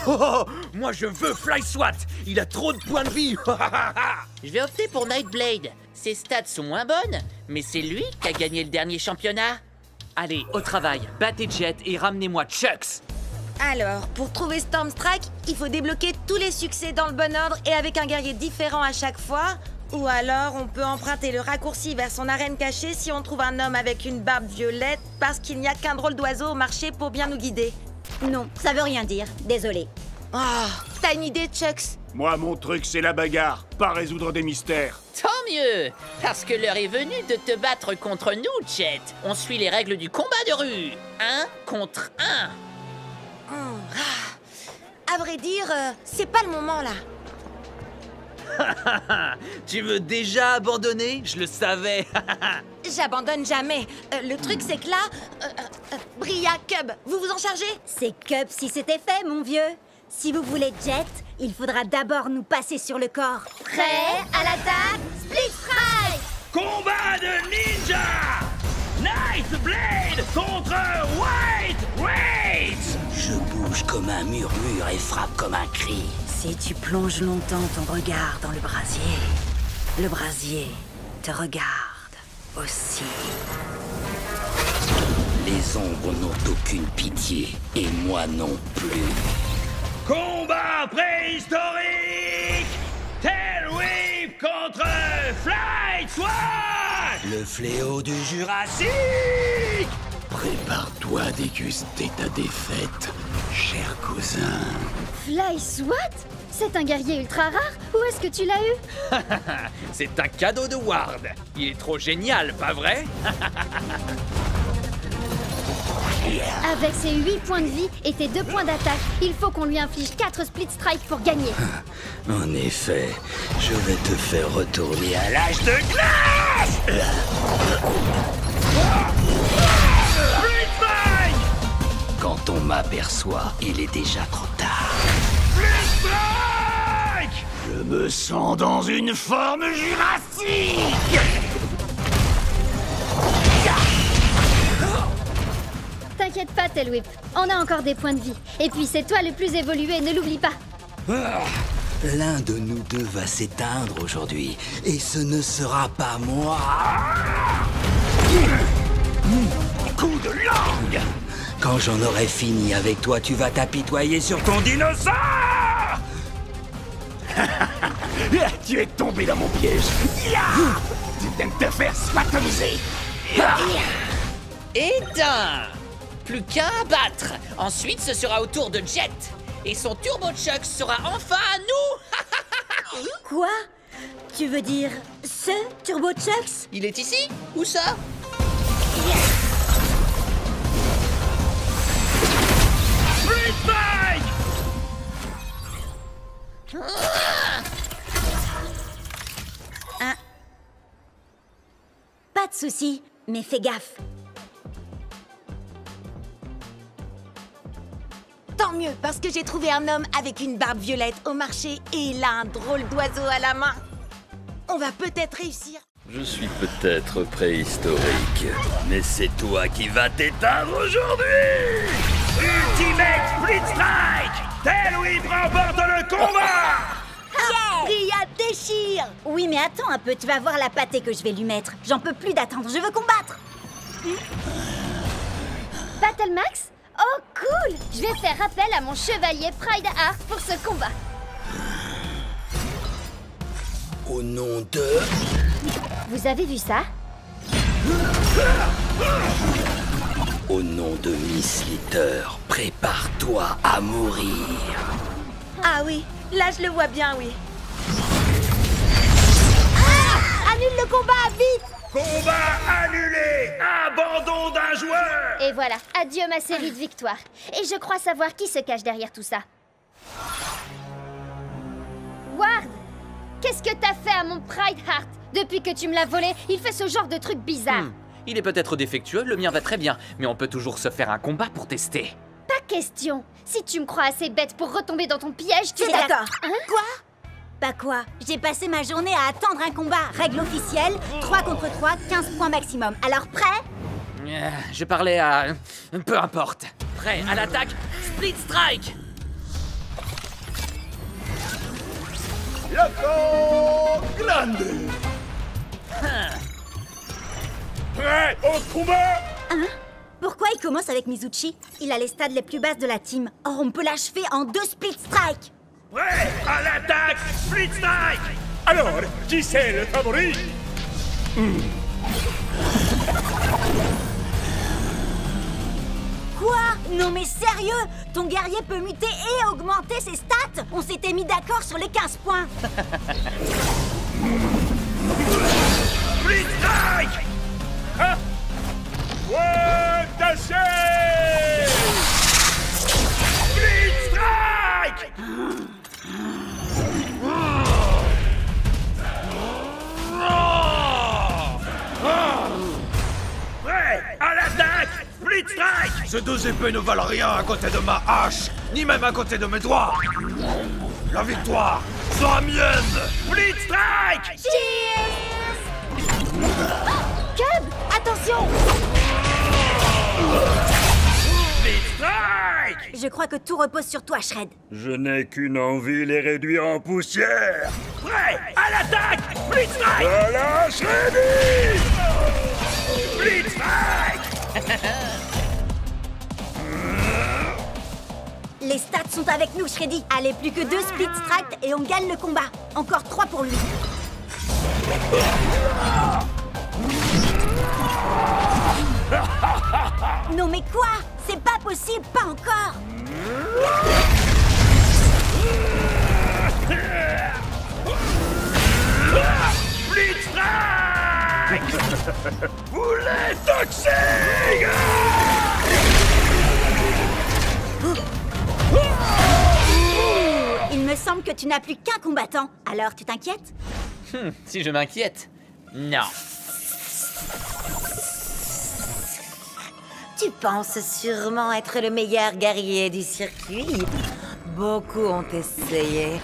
Oh, moi je veux Fly Swat. Il a trop de points de vie. Je vais opter pour Nightblade. Ses stats sont moins bonnes, mais c'est lui qui a gagné le dernier championnat. Allez, au travail, battez Jet et ramenez-moi Chucks. Alors, pour trouver Storm Strike, il faut débloquer tous les succès dans le bon ordre et avec un guerrier différent à chaque fois. Ou alors, on peut emprunter le raccourci vers son arène cachée si on trouve un homme avec une barbe violette parce qu'il n'y a qu'un drôle d'oiseau au marché pour bien nous guider. Non, ça veut rien dire. Désolé. Oh, t'as une idée, Chucks? Moi, mon truc, c'est la bagarre, pas résoudre des mystères. Tant mieux, parce que l'heure est venue de te battre contre nous, Jet. On suit les règles du combat de rue. 1 contre 1. À vrai dire, c'est pas le moment là. Tu veux déjà abandonner? Je le savais. J'abandonne jamais. Le truc, c'est que là... Bria, Cub, vous vous en chargez? C'est Cub si c'était fait, mon vieux. Si vous voulez Jet, il faudra d'abord nous passer sur le corps. Prêt à l'attaque? Split Strike! Combat de ninja! Nightblade contre White Rage! Je bouge comme un murmure et frappe comme un cri. Si tu plonges longtemps ton regard dans le brasier te regarde aussi. Les ombres n'ont aucune pitié, et moi non plus. Combat préhistorique! Tail Whip contre Flight Swat! Le fléau du Jurassique! Prépare-toi à déguster ta défaite, cher cousin. Fly Swat? C'est un guerrier ultra rare? Où est-ce que tu l'as eu? C'est un cadeau de Ward. Il est trop génial, pas vrai? Avec ses 8 points de vie et tes 2 points d'attaque, il faut qu'on lui inflige 4 Split Strike pour gagner. En effet, je vais te faire retourner à l'âge de glace! Split Strike! Quand on m'aperçoit, il est déjà trop tard. Split Strike! Je me sens dans une forme jurassique! T'inquiète pas, Tail Whip. On a encore des points de vie. Et puis c'est toi le plus évolué, ne l'oublie pas. L'un de nous deux va s'éteindre aujourd'hui, et ce ne sera pas moi. Coup de langue! Quand j'en aurai fini avec toi, tu vas t'apitoyer sur ton dinosaure! Tu es tombé dans mon piège. Ya! Tu viens de te faire spatomiser. Éteint! Plus qu'un à battre. Ensuite, ce sera au tour de Jet. Et son Turbo Chuck sera enfin à nous. Quoi? Tu veux dire ce Turbo Chucks? Il est ici? Où ça? Split Strike! Pas de souci, mais fais gaffe. Tant mieux, parce que j'ai trouvé un homme avec une barbe violette au marché et il a un drôle d'oiseau à la main. On va peut-être réussir. Je suis peut-être préhistorique, mais c'est toi qui vas t'éteindre aujourd'hui! Ultimate Split Strike! Tel Whip remporte le combat! Ria déchire! Oui, mais attends un peu, tu vas voir la pâtée que je vais lui mettre. J'en peux plus d'attendre, je veux combattre. Battle Max? Oh, cool! Je vais faire appel à mon chevalier Pride Heart pour ce combat. Au nom de... Vous avez vu ça? Au nom de Miss Litter, prépare-toi à mourir. Ah oui, là je le vois bien, oui. Annule le combat, vite! Combat annulé! Abandon d'un joueur! Et voilà, adieu ma série de victoires. Et je crois savoir qui se cache derrière tout ça. Ward! Qu'est-ce que t'as fait à mon Pride Heart? Depuis que tu me l'as volé, il fait ce genre de truc bizarre. Il est peut-être défectueux, le mien va très bien, mais on peut toujours se faire un combat pour tester. Pas question. Si tu me crois assez bête pour retomber dans ton piège, tu C'est es d'accord. Hein? Quoi? Bah quoi? J'ai passé ma journée à attendre un combat. Règle officielle, 3 contre 3, 15 points maximum. Alors prêt? Je parlais à... peu importe. Prêt à l'attaque? Split Strike! Yako Grande! Prêt au combat? Hein? Pourquoi il commence avec Mizuchi? Il a les stades les plus basses de la team. Or, on peut l'achever en 2 split strike. Prêt à l'attaque! Split Strike! Alors, qui c'est le favori? Quoi? Non mais sérieux? Ton guerrier peut muter et augmenter ses stats? On s'était mis d'accord sur les 15 points. Split Strike! Hein? Ouais, tâchez! Split Strike! Prêt à l'attaque! Split Strike! Ces deux épées ne valent rien à côté de ma hache, ni même à côté de mes doigts. La victoire sera mienne. Split Strike! Cub, attention! Split Strike! Je crois que tout repose sur toi, Shred. Je n'ai qu'une envie, les réduire en poussière. Prêt à l'attaque! Split Strike! Voilà, Shreddy! Split Strike! Les stats sont avec nous, Shreddy. Allez, plus que 2 split strike et on gagne le combat. Encore 3 pour lui. Non mais quoi? C'est pas possible, pas encore. Split Strike! Boulet toxique! Il me semble que tu n'as plus qu'un combattant. Alors, tu t'inquiètes? Si je m'inquiète? Non. Tu penses sûrement être le meilleur guerrier du circuit. Beaucoup ont essayé,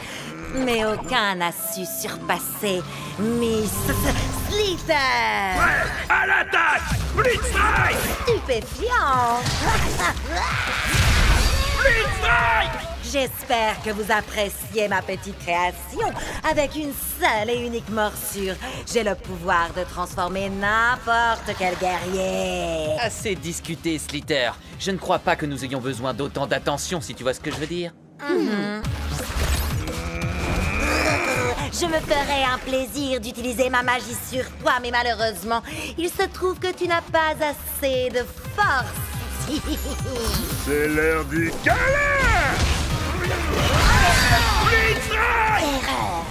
mais aucun n'a su surpasser Miss Litter. Prêt à l'attaque! Split Strike! Stupéfiant. Split Strike! J'espère que vous appréciez ma petite création. Avec une seule et unique morsure, j'ai le pouvoir de transformer n'importe quel guerrier. Assez discuté, Slitter. Je ne crois pas que nous ayons besoin d'autant d'attention, si tu vois ce que je veux dire. Je me ferais un plaisir d'utiliser ma magie sur toi, mais malheureusement, il se trouve que tu n'as pas assez de force. C'est l'heure du câlin! Erreur.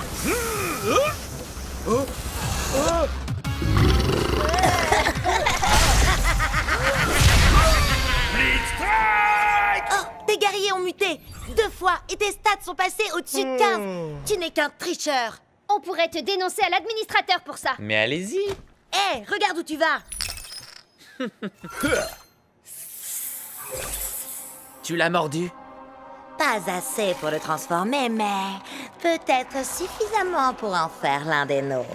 Oh, tes guerriers ont muté 2 fois et tes stats sont passés au-dessus de 15. Tu n'es qu'un tricheur. On pourrait te dénoncer à l'administrateur pour ça. Mais allez-y. Hé, regarde où tu vas. Tu l'as mordu? Pas assez pour le transformer, mais peut-être suffisamment pour en faire l'un des nôtres.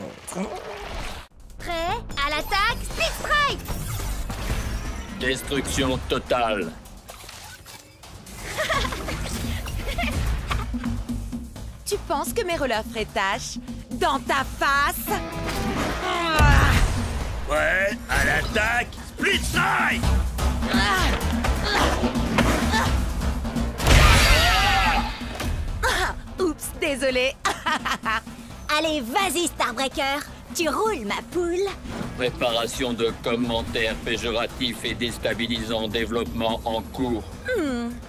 Prêt? À l'attaque, Split Strike! Destruction totale. Tu penses que mes relèves feraient tâche? Dans ta face? Ouais, à l'attaque, Split Strike! Oups, désolé. Allez, vas-y, Starbreaker. Tu roules, ma poule. Préparation de commentaires péjoratifs et déstabilisants, développement en cours.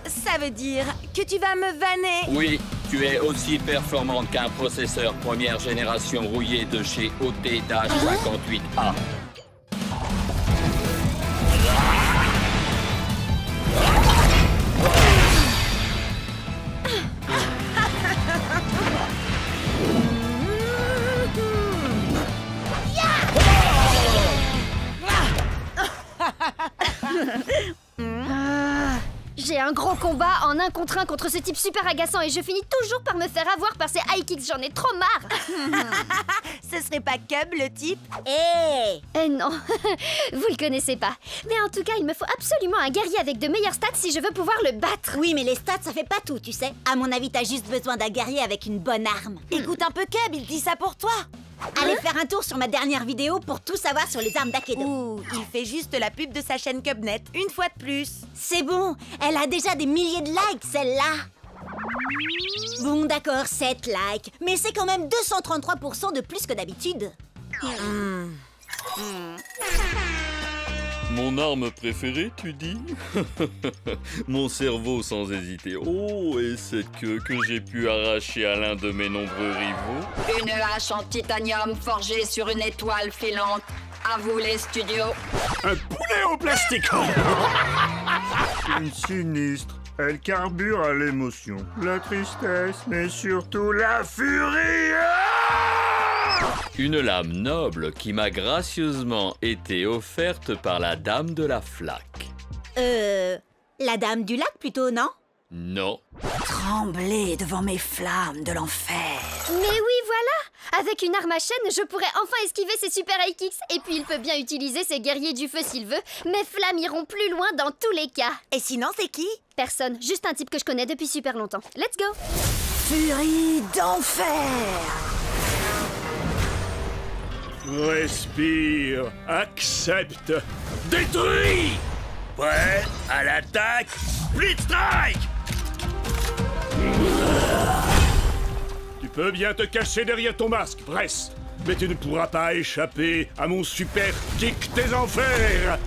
Ça veut dire que tu vas me vanner? Oui, tu es aussi performante qu'un processeur première génération rouillé de chez OT-58A. J'ai un gros combat en 1 contre 1 contre ce type super agaçant et je finis toujours par me faire avoir par ces high kicks, j'en ai trop marre. Ce serait pas Cub, le type? Eh non, vous le connaissez pas. Mais en tout cas, il me faut absolument un guerrier avec de meilleures stats si je veux pouvoir le battre. Oui, mais les stats, ça fait pas tout, tu sais. À mon avis, t'as juste besoin d'un guerrier avec une bonne arme. Écoute un peu Cub, il dit ça pour toi. Allez faire un tour sur ma dernière vidéo pour tout savoir sur les armes d'Akedo. Ouh, il fait juste la pub de sa chaîne Cubnet, une fois de plus. C'est bon, elle a déjà des milliers de likes, celle-là. Bon, d'accord, 7 likes, mais c'est quand même 233% de plus que d'habitude. Mon arme préférée, tu dis? Mon cerveau sans hésiter. Oh, et cette queue que j'ai pu arracher à l'un de mes nombreux rivaux. Une hache en titanium forgée sur une étoile filante. À vous les studios. Un poulet en plastique. Une sinistre. Elle carbure à l'émotion, la tristesse, mais surtout la furie. Une lame noble qui m'a gracieusement été offerte par la dame de la flaque. La dame du lac plutôt, non? Non. Trembler devant mes flammes de l'enfer. Mais oui, voilà! Avec une arme à chaîne, je pourrais enfin esquiver ses super high kicks. Et puis il peut bien utiliser ses guerriers du feu s'il veut. Mes flammes iront plus loin dans tous les cas. Et sinon, c'est qui? Personne, juste un type que je connais depuis super longtemps. Let's go! Furie d'enfer! Respire, accepte, détruis! Prêt, à l'attaque, Split Strike! Tu peux bien te cacher derrière ton masque, Bress, mais tu ne pourras pas échapper à mon super kick des enfers!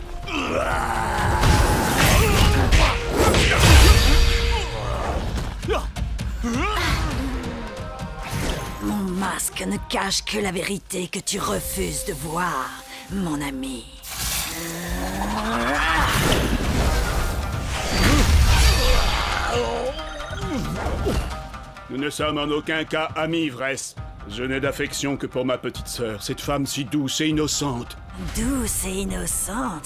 Mon masque ne cache que la vérité que tu refuses de voir, mon ami. Nous ne sommes en aucun cas amis, Vress. Je n'ai d'affection que pour ma petite sœur, cette femme si douce et innocente. Douce et innocente?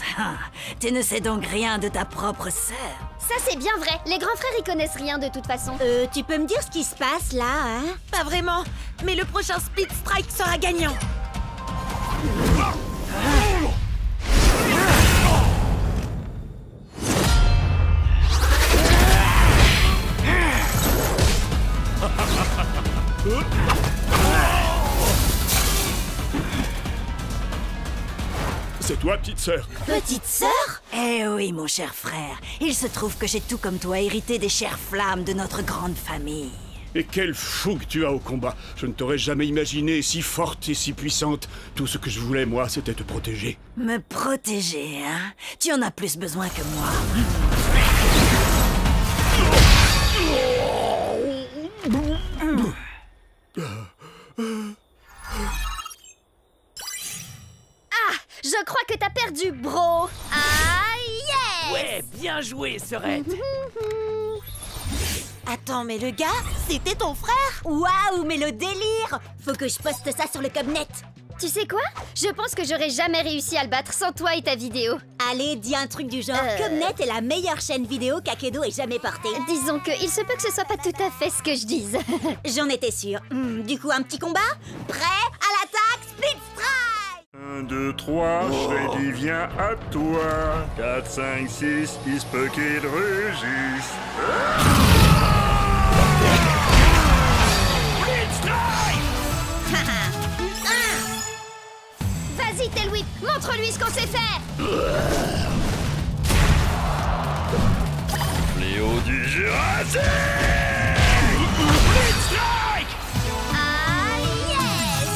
Tu ne sais donc rien de ta propre sœur. Ça c'est bien vrai, les grands frères y connaissent rien de toute façon. Tu peux me dire ce qui se passe là, hein? Pas vraiment, mais le prochain Split Strike sera gagnant. C'est toi, petite sœur? Petite sœur? Eh oui, mon cher frère. Il se trouve que j'ai tout comme toi hérité des chères flammes de notre grande famille. Et quelle fougue tu as au combat. Je ne t'aurais jamais imaginé si forte et si puissante. Tout ce que je voulais, moi, c'était te protéger. Me protéger, hein? Tu en as plus besoin que moi. Ah, je crois que t'as perdu, bro. Ah, yes! Ouais, bien joué, Serette. Attends, mais le gars, c'était ton frère? Waouh, mais le délire! Faut que je poste ça sur le Cubnet. Tu sais quoi? Je pense que j'aurais jamais réussi à le battre sans toi et ta vidéo. Allez, dis un truc du genre. Cubnet est la meilleure chaîne vidéo qu'Akedo ait jamais portée. Disons que il se peut que ce soit pas tout à fait ce que je dise. J'en étais sûre. Du coup, un petit combat? Prêt? À l'attaque, Split Strike! 1, 2, 3, Freddy vient à toi. 4, 5, 6, il se peut qu'il rugisse. Vas-y, Tailwhip, montre-lui ce qu'on sait faire. Fléau du Jurassique. Ah, yes!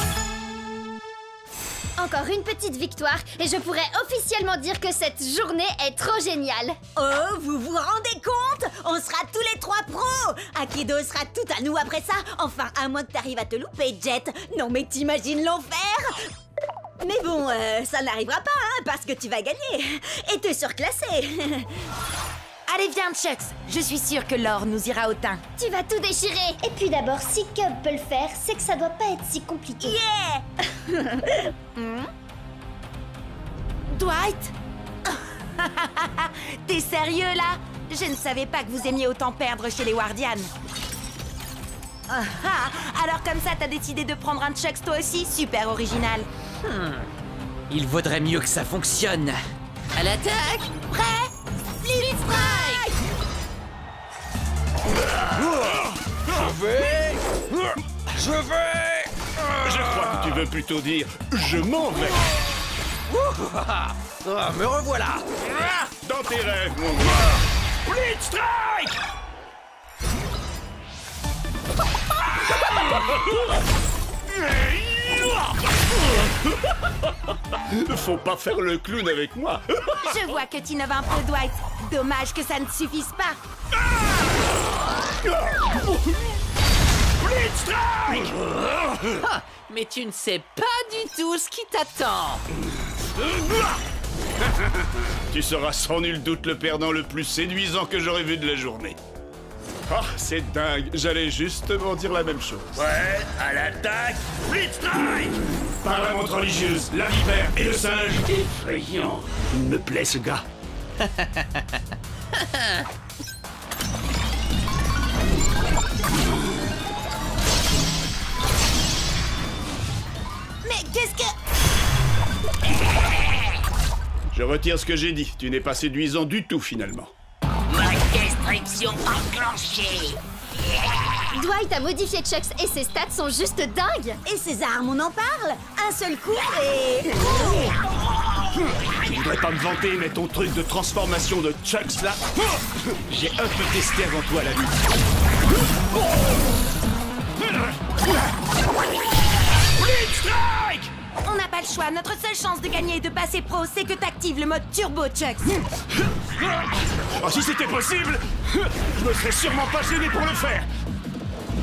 Encore une petite victoire et je pourrais officiellement dire que cette journée est trop géniale. Oh, vous vous rendez compte? On sera tous les 3 pros! Akedo sera tout à nous après ça. Enfin, à moins que t'arrives à te louper, Jet. Non mais t'imagines l'enfer? Mais bon, ça n'arrivera pas, hein, parce que tu vas gagner. Et te surclasser. Allez, viens, Chucks. Je suis sûre que l'or nous ira au teint. Tu vas tout déchirer. Et puis d'abord, si Cub peut le faire, c'est que ça doit pas être si compliqué. Yeah! Dwight? T'es sérieux, là? Je ne savais pas que vous aimiez autant perdre chez les Wardians. Alors comme ça, t'as décidé de prendre un Chucks toi aussi? Super original. Il vaudrait mieux que ça fonctionne. À l'attaque! Prêt? Split Strike! Je crois que tu veux plutôt dire je m'en vais. Me revoilà. Dans tes rêves, mon gars. Split Strike! Faut pas faire le clown avec moi. Je vois que tu innoves un peu, Dwight. Dommage que ça ne suffise pas. Split Strike! Ah, mais tu ne sais pas du tout ce qui t'attend. Tu seras sans nul doute le perdant le plus séduisant que j'aurais vu de la journée. Ah, c'est dingue. J'allais justement dire la même chose. Ouais, à l'attaque, Split Strike! Par la montre religieuse, la vipère et le singe. Effrayant. Il me plaît, ce gars. Mais qu'est-ce que... Je retire ce que j'ai dit. Tu n'es pas séduisant du tout, finalement. Mode destruction enclenchée. Dwight a modifié Chucks et ses stats sont juste dingues. Et ses armes, on en parle? Un seul coup et... Je voudrais pas me vanter, mais ton truc de transformation de Chucks, là... J'ai un peu testé avant toi, la vie. Split Strike! On n'a pas le choix. Notre seule chance de gagner et de passer pro, c'est que t'actives le mode Turbo, Chucks. Oh, si c'était possible, je me serais sûrement pas gêné pour le faire.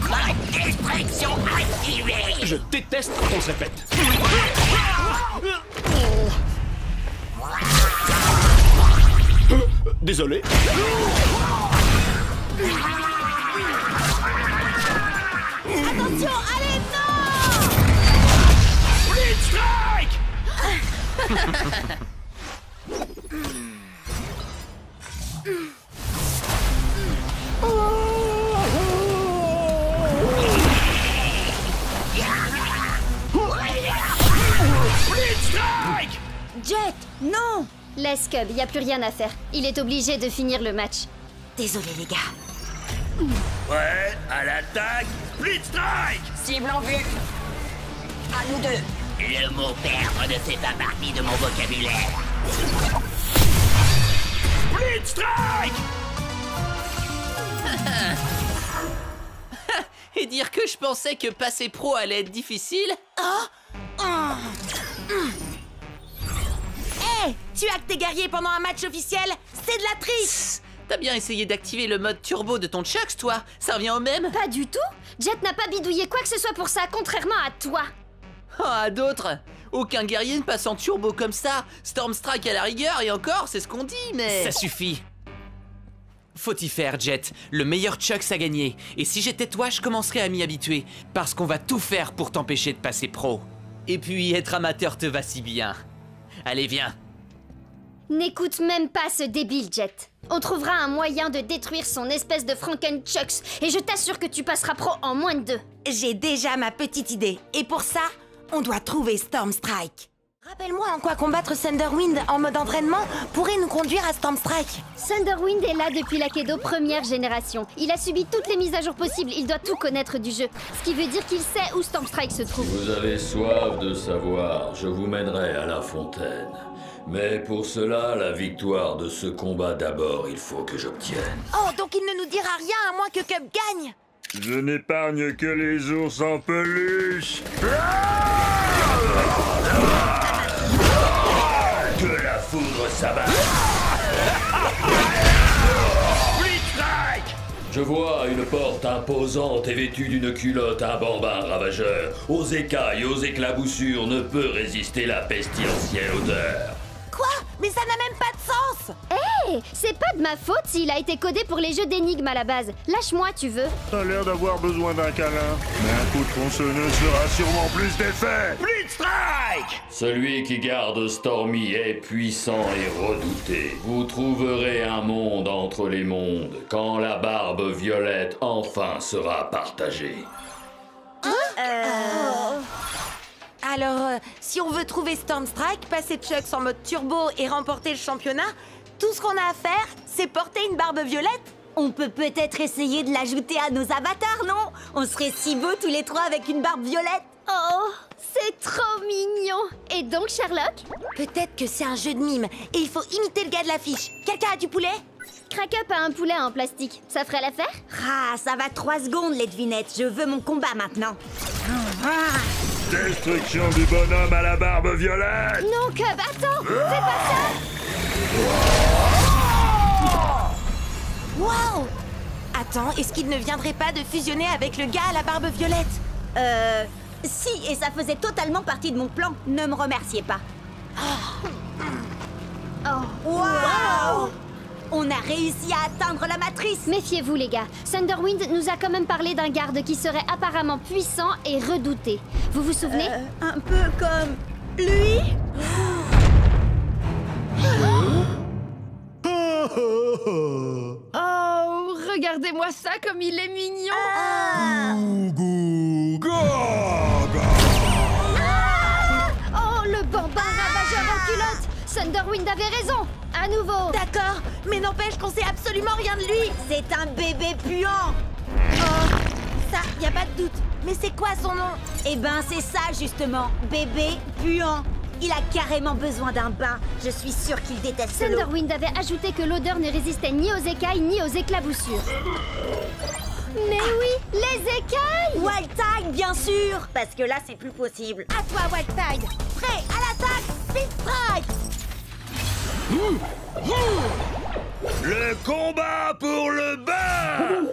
Mode destruction activée. Je déteste quand on se répète. Désolé. Attention, allez, non! Split Strike! Split Strike! Jet, non! Laisse Cub, y a plus rien à faire. Il est obligé de finir le match. Désolé, les gars. Ouais, à l'attaque, Split Strike! Cible en vue. À nous deux. Le mot perdre ne fait pas partie de mon vocabulaire. Split Strike! Et dire que je pensais que passer pro allait être difficile. Hé, tu hackes tes guerriers pendant un match officiel? C'est de la triche! T'as bien essayé d'activer le mode turbo de ton Chucks, toi? Ça revient au même? Pas du tout. Jet n'a pas bidouillé quoi que ce soit pour ça, contrairement à toi. Oh, à d'autres? Aucun guerrier ne passe en turbo comme ça. Stormstrike à la rigueur, et encore, c'est ce qu'on dit, mais... Ça suffit. Faut y faire, Jet. Le meilleur Chucks a gagné. Et si j'étais toi, je commencerais à m'y habituer. Parce qu'on va tout faire pour t'empêcher de passer pro. Et puis, être amateur te va si bien. Allez, viens. N'écoute même pas ce débile, Jet. On trouvera un moyen de détruire son espèce de Franken-Chucks, et je t'assure que tu passeras pro en moins de 2. J'ai déjà ma petite idée. Et pour ça, on doit trouver Stormstrike. Rappelle-moi en quoi combattre Thunderwind en mode entraînement pourrait nous conduire à Stormstrike. Thunderwind est là depuis l'Akedo première génération. Il a subi toutes les mises à jour possibles, il doit tout connaître du jeu. Ce qui veut dire qu'il sait où Stormstrike se trouve. Vous avez soif de savoir, je vous mènerai à la fontaine. Mais pour cela, la victoire de ce combat d'abord, il faut que j'obtienne. Oh, donc il ne nous dira rien à moins que Cup gagne. Je n'épargne que les ours en peluche. Que la foudre s'abatte. Je vois une porte imposante et vêtue d'une culotte, un bambin ravageur. Aux écailles, aux éclaboussures, ne peut résister la pestilentielle odeur. Quoi? Mais ça n'a même pas de sens! Hé, c'est pas de ma faute s'il a été codé pour les jeux d'énigmes à la base. Lâche-moi, tu veux. T'as l'air d'avoir besoin d'un câlin. Mais un coup de tronçonneuse fera sûrement plus d'effet. Blitzstrike! Celui qui garde Stormy est puissant et redouté. Vous trouverez un monde entre les mondes quand la barbe violette enfin sera partagée. Alors, si on veut trouver Stormstrike, passer Chucks en mode turbo et remporter le championnat, tout ce qu'on a à faire, c'est porter une barbe violette? On peut peut-être essayer de l'ajouter à nos avatars, non? On serait si beaux tous les trois avec une barbe violette. Oh, c'est trop mignon. Et donc, Sherlock? Peut-être que c'est un jeu de mime et il faut imiter le gars de l'affiche. Quelqu'un a du poulet? Crack Up a un poulet en plastique. Ça ferait l'affaire? Ah, ça va 3 secondes, les devinettes. Je veux mon combat maintenant. Destruction du bonhomme à la barbe violette. Non, Cub, attends! Fais pas ça! Wow! Attends, est-ce qu'il ne viendrait pas de fusionner avec le gars à la barbe violette? Si, et ça faisait totalement partie de mon plan. Ne me remerciez pas. Wow! On a réussi à atteindre la matrice. Méfiez-vous, les gars. Thunderwind nous a quand même parlé d'un garde qui serait apparemment puissant et redouté. Vous vous souvenez? Un peu comme lui. Oh, regardez-moi ça comme il est mignon. Oh, le bambin ravageur en culotte! Thunderwind avait raison. À nouveau. D'accord, mais n'empêche qu'on sait absolument rien de lui. C'est un bébé puant. Oh, ça, y a pas de doute. Mais c'est quoi son nom? Eh ben, c'est ça justement, bébé puant. Il a carrément besoin d'un bain. Je suis sûre qu'il déteste l'eau. Thunderwind avait ajouté que l'odeur ne résistait ni aux écailles ni aux éclaboussures. Mais oui, les écailles! Wildtide, bien sûr. Parce que là, c'est plus possible. À toi, Wildtide. Prêt à l'attaque, Blitzstrike! Le combat pour le bain!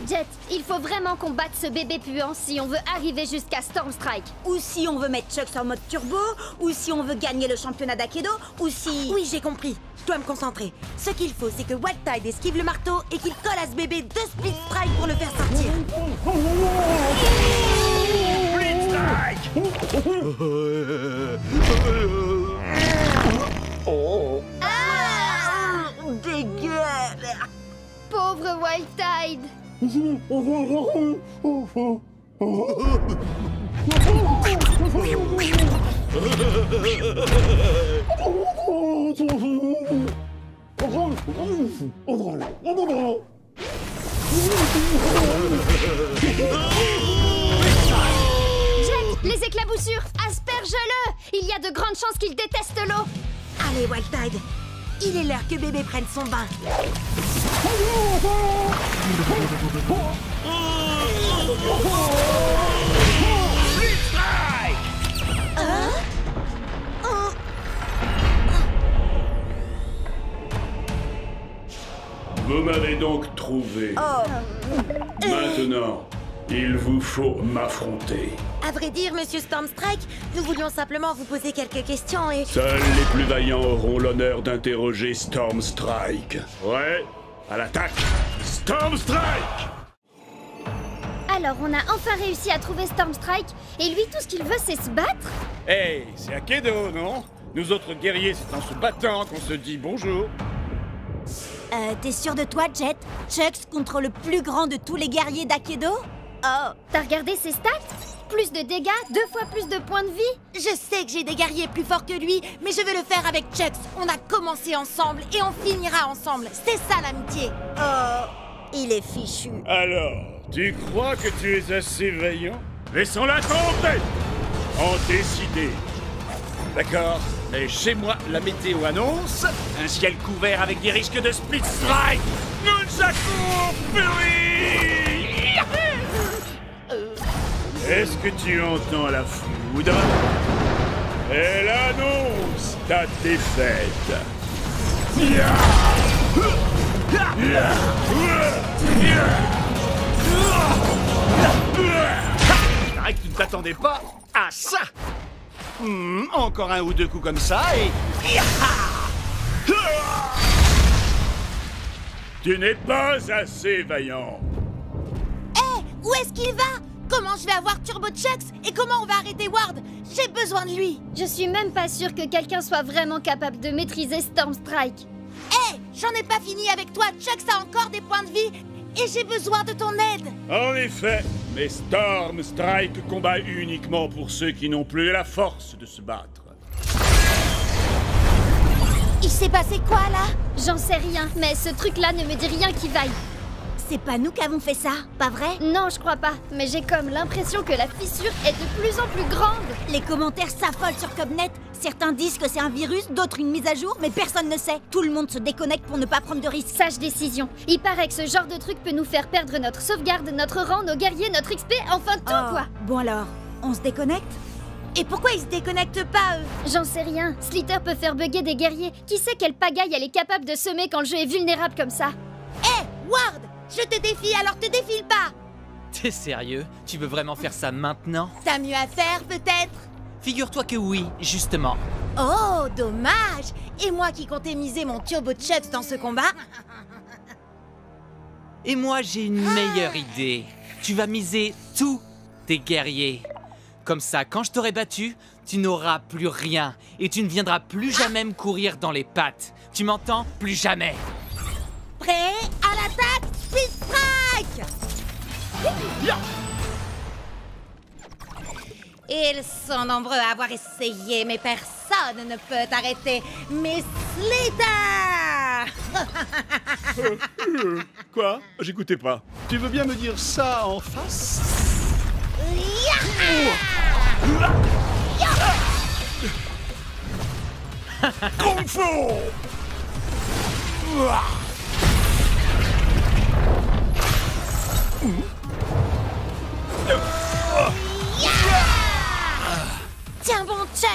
Jet, il faut vraiment qu'on batte ce bébé puant si on veut arriver jusqu'à Stormstrike. Ou si on veut mettre Chucks en mode turbo, ou si on veut gagner le championnat d'Akedo, ou si... Oui, j'ai compris. Je dois me concentrer. Ce qu'il faut, c'est que Wildtide esquive le marteau et qu'il colle à ce bébé 2 Split Strike pour le faire sortir. Ah, dégueu. Pauvre Wildtide. Jet, les éclaboussures, asperge-le! Il y a de grandes chances qu'il déteste l'eau. Allez, Wildtide, il est l'heure que bébé prenne son bain. Hein? Oh. Vous m'avez donc trouvé. Maintenant, il vous faut m'affronter. À vrai dire, Monsieur Stormstrike, nous voulions simplement vous poser quelques questions et... Seuls les plus vaillants auront l'honneur d'interroger Stormstrike. Ouais, à l'attaque, Stormstrike! Alors, on a enfin réussi à trouver Stormstrike, et lui, tout ce qu'il veut, c'est se battre? Hey, c'est Akedo, non? Nous autres guerriers, c'est en se battant qu'on se dit bonjour. T'es sûr de toi, Jet? Chucks contre le plus grand de tous les guerriers d'Akedo? Oh, t'as regardé ses stats? Plus de dégâts, 2 fois plus de points de vie. Je sais que j'ai des guerriers plus forts que lui, mais je veux le faire avec Chucks. On a commencé ensemble et on finira ensemble. C'est ça l'amitié. Oh, il est fichu. Alors, tu crois que tu es assez vaillant? Laissons-la tomber! En décider. D'accord, mais chez moi, la météo annonce un ciel couvert avec des risques de split strike. Nunchaku Fury! Est-ce que tu entends la foudre? Elle annonce ta défaite. Il paraît que tu ne t'attendais pas à ça. Encore un ou deux coups comme ça et... Tu n'es pas assez vaillant. Hé, où est-ce qu'il va? Comment je vais avoir Turbo Chucks? Et comment on va arrêter Ward? J'ai besoin de lui. Je suis même pas sûre que quelqu'un soit vraiment capable de maîtriser Stormstrike. Hé, j'en ai pas fini avec toi. Chucks a encore des points de vie et j'ai besoin de ton aide. En effet, mais Stormstrike combat uniquement pour ceux qui n'ont plus la force de se battre. Il s'est passé quoi là? J'en sais rien, mais ce truc-là ne me dit rien qui vaille. C'est pas nous qui avons fait ça, pas vrai? Non, je crois pas, mais j'ai comme l'impression que la fissure est de plus en plus grande. Les commentaires s'affolent sur Cobnet. Certains disent que c'est un virus, d'autres une mise à jour, mais personne ne sait. Tout le monde se déconnecte pour ne pas prendre de risques. Sage décision. Il paraît que ce genre de truc peut nous faire perdre notre sauvegarde, notre rang, nos guerriers, notre XP, enfin tout quoi. Bon alors, on se déconnecte? Et pourquoi ils se déconnectent pas, eux? J'en sais rien. Slither peut faire bugger des guerriers. Qui sait quelle pagaille elle est capable de semer quand le jeu est vulnérable comme ça? Hé, Ward! Je te défie, alors te défile pas! T'es sérieux? Tu veux vraiment faire ça maintenant? T'as mieux à faire, peut-être? Figure-toi que oui, justement. Oh, dommage! Et moi qui comptais miser mon Turbo Chucks dans ce combat? Et moi, j'ai une meilleure idée. Tu vas miser tous tes guerriers. Comme ça, quand je t'aurai battu, tu n'auras plus rien. Et tu ne viendras plus jamais me courir dans les pattes. Tu m'entends? Plus jamais. Prêt à l'attaque, Speed Strike! Ils sont nombreux à avoir essayé, mais personne ne peut arrêter Miss Slither! Quoi? J'écoutais pas. Tu veux bien me dire ça en face? Kung Fu! Tiens bon, Chucks,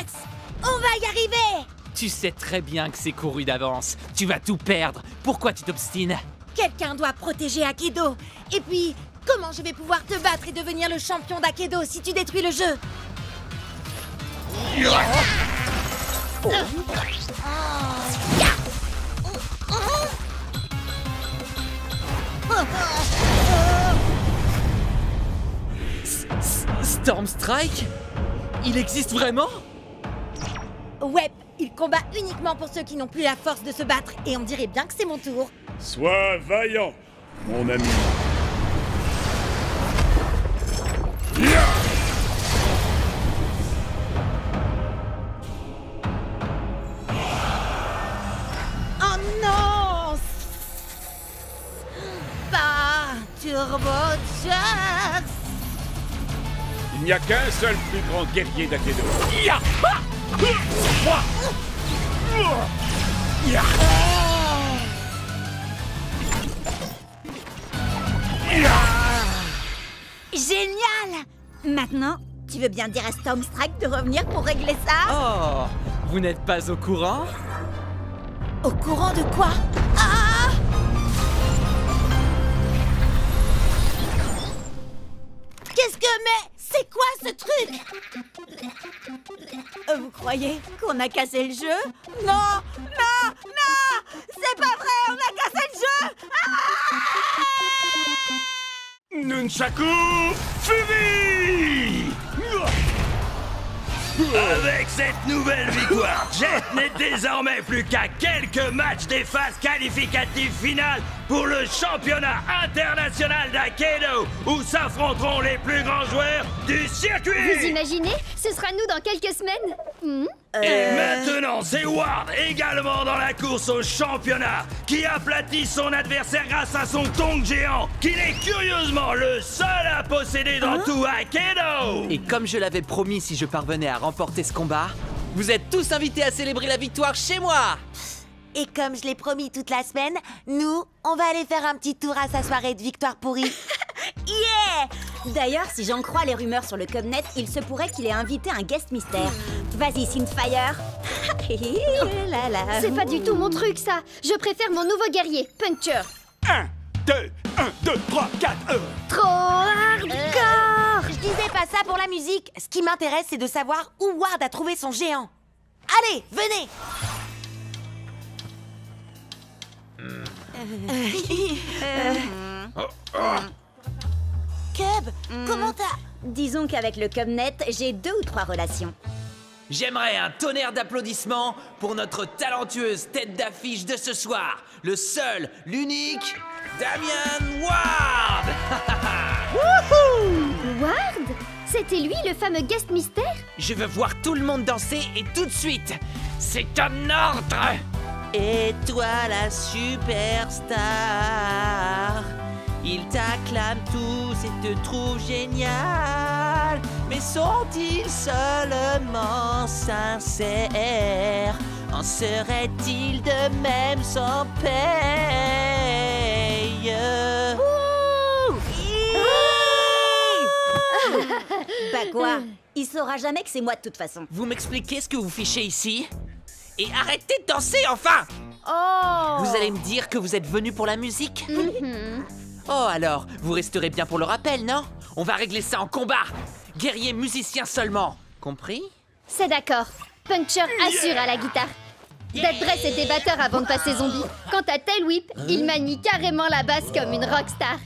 on va y arriver! Tu sais très bien que c'est couru d'avance. Tu vas tout perdre. Pourquoi tu t'obstines? Quelqu'un doit protéger Akedo. Et puis, comment je vais pouvoir te battre et devenir le champion d'Akedo si tu détruis le jeu? Stormstrike? Il existe vraiment? Ouais, il combat uniquement pour ceux qui n'ont plus la force de se battre. Et on dirait bien que c'est mon tour. Sois vaillant, mon ami. Turbo Chucks! Il n'y a qu'un seul plus grand guerrier d'Akedo. Ya! Génial! Maintenant, tu veux bien dire à Stormstrike de revenir pour régler ça? Oh, vous n'êtes pas au courant? Au courant de quoi? Ah! Qu'est-ce que... Mais c'est quoi ce truc? Vous croyez qu'on a cassé le jeu? Non! Non! Non! C'est pas vrai! On a cassé le jeu! Nunchaku Fury! Avec cette nouvelle victoire, Jet n'est désormais plus qu'à quelques matchs des phases qualificatives finales pour le championnat international d'Aikido, où s'affronteront les plus grands joueurs du circuit. Vous imaginez? Ce sera nous dans quelques semaines. Et maintenant, c'est Ward, également dans la course au championnat, qui aplatit son adversaire grâce à son tong géant, qu'il est curieusement le seul à posséder dans tout Aikido. Et comme je l'avais promis, si je parvenais à remporter ce combat, vous êtes tous invités à célébrer la victoire chez moi. Et comme je l'ai promis toute la semaine, nous, on va aller faire un petit tour à sa soirée de victoire pourrie. Yeah! D'ailleurs, si j'en crois les rumeurs sur le Cubnet, il se pourrait qu'il ait invité un guest mystère. Vas-y, Synthfire. C'est pas du tout mon truc, ça. Je préfère mon nouveau guerrier, Puncture. 1, 2, 3, 4, Trop hardcore! Je disais pas ça pour la musique. Ce qui m'intéresse, c'est de savoir où Ward a trouvé son géant. Allez, venez! Cub, comment t'as... Disons qu'avec le Cubnet, j'ai 2 ou 3 relations. J'aimerais un tonnerre d'applaudissements pour notre talentueuse tête d'affiche de ce soir, le seul, l'unique, Damian Ward. Ward? C'était lui le fameux guest mystère? Je veux voir tout le monde danser et tout de suite. C'est un ordre. Et toi la superstar, ils t'acclament tous et te trouvent génial. Mais sont-ils seulement sincères? En serait-il de même sans paye? Bah quoi? Il saura jamais que c'est moi de toute façon. Vous m'expliquez ce que vous fichez ici? Et arrêtez de danser enfin! Oh! Vous allez me dire que vous êtes venu pour la musique? Oh alors, vous resterez bien pour le rappel, non? On va régler ça en combat! Guerrier musicien seulement, compris? C'est d'accord. Puncture assure à la guitare. Dead Dress était batteur avant de passer zombie. Quant à Tail Whip, il manie carrément la basse comme une rockstar.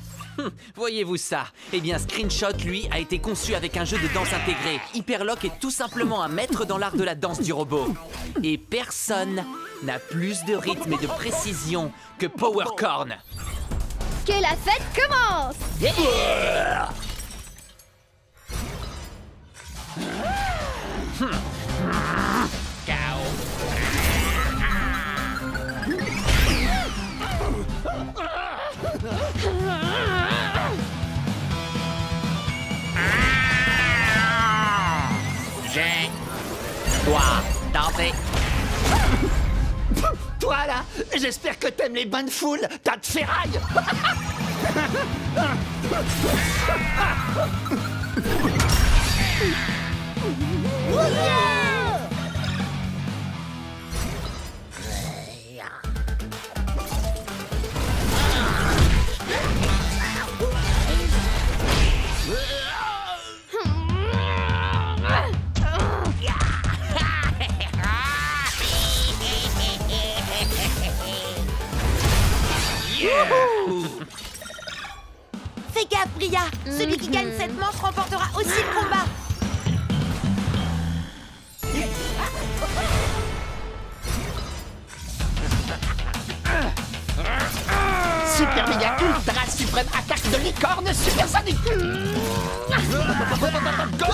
Voyez-vous ça? Eh bien, Screenshot, lui, a été conçu avec un jeu de danse intégré. Hyperlock est tout simplement un maître dans l'art de la danse du robot. Et personne n'a plus de rythme et de précision que Powercorn. Que la fête commence! Toi, danser. Toi là, j'espère que t'aimes les bonnes foules, tas de ferraille. Fais gaffe, Bria. Celui qui gagne cette manche remportera aussi le combat. Super méga ultra suprême attaque de licorne supersonique. Go, go,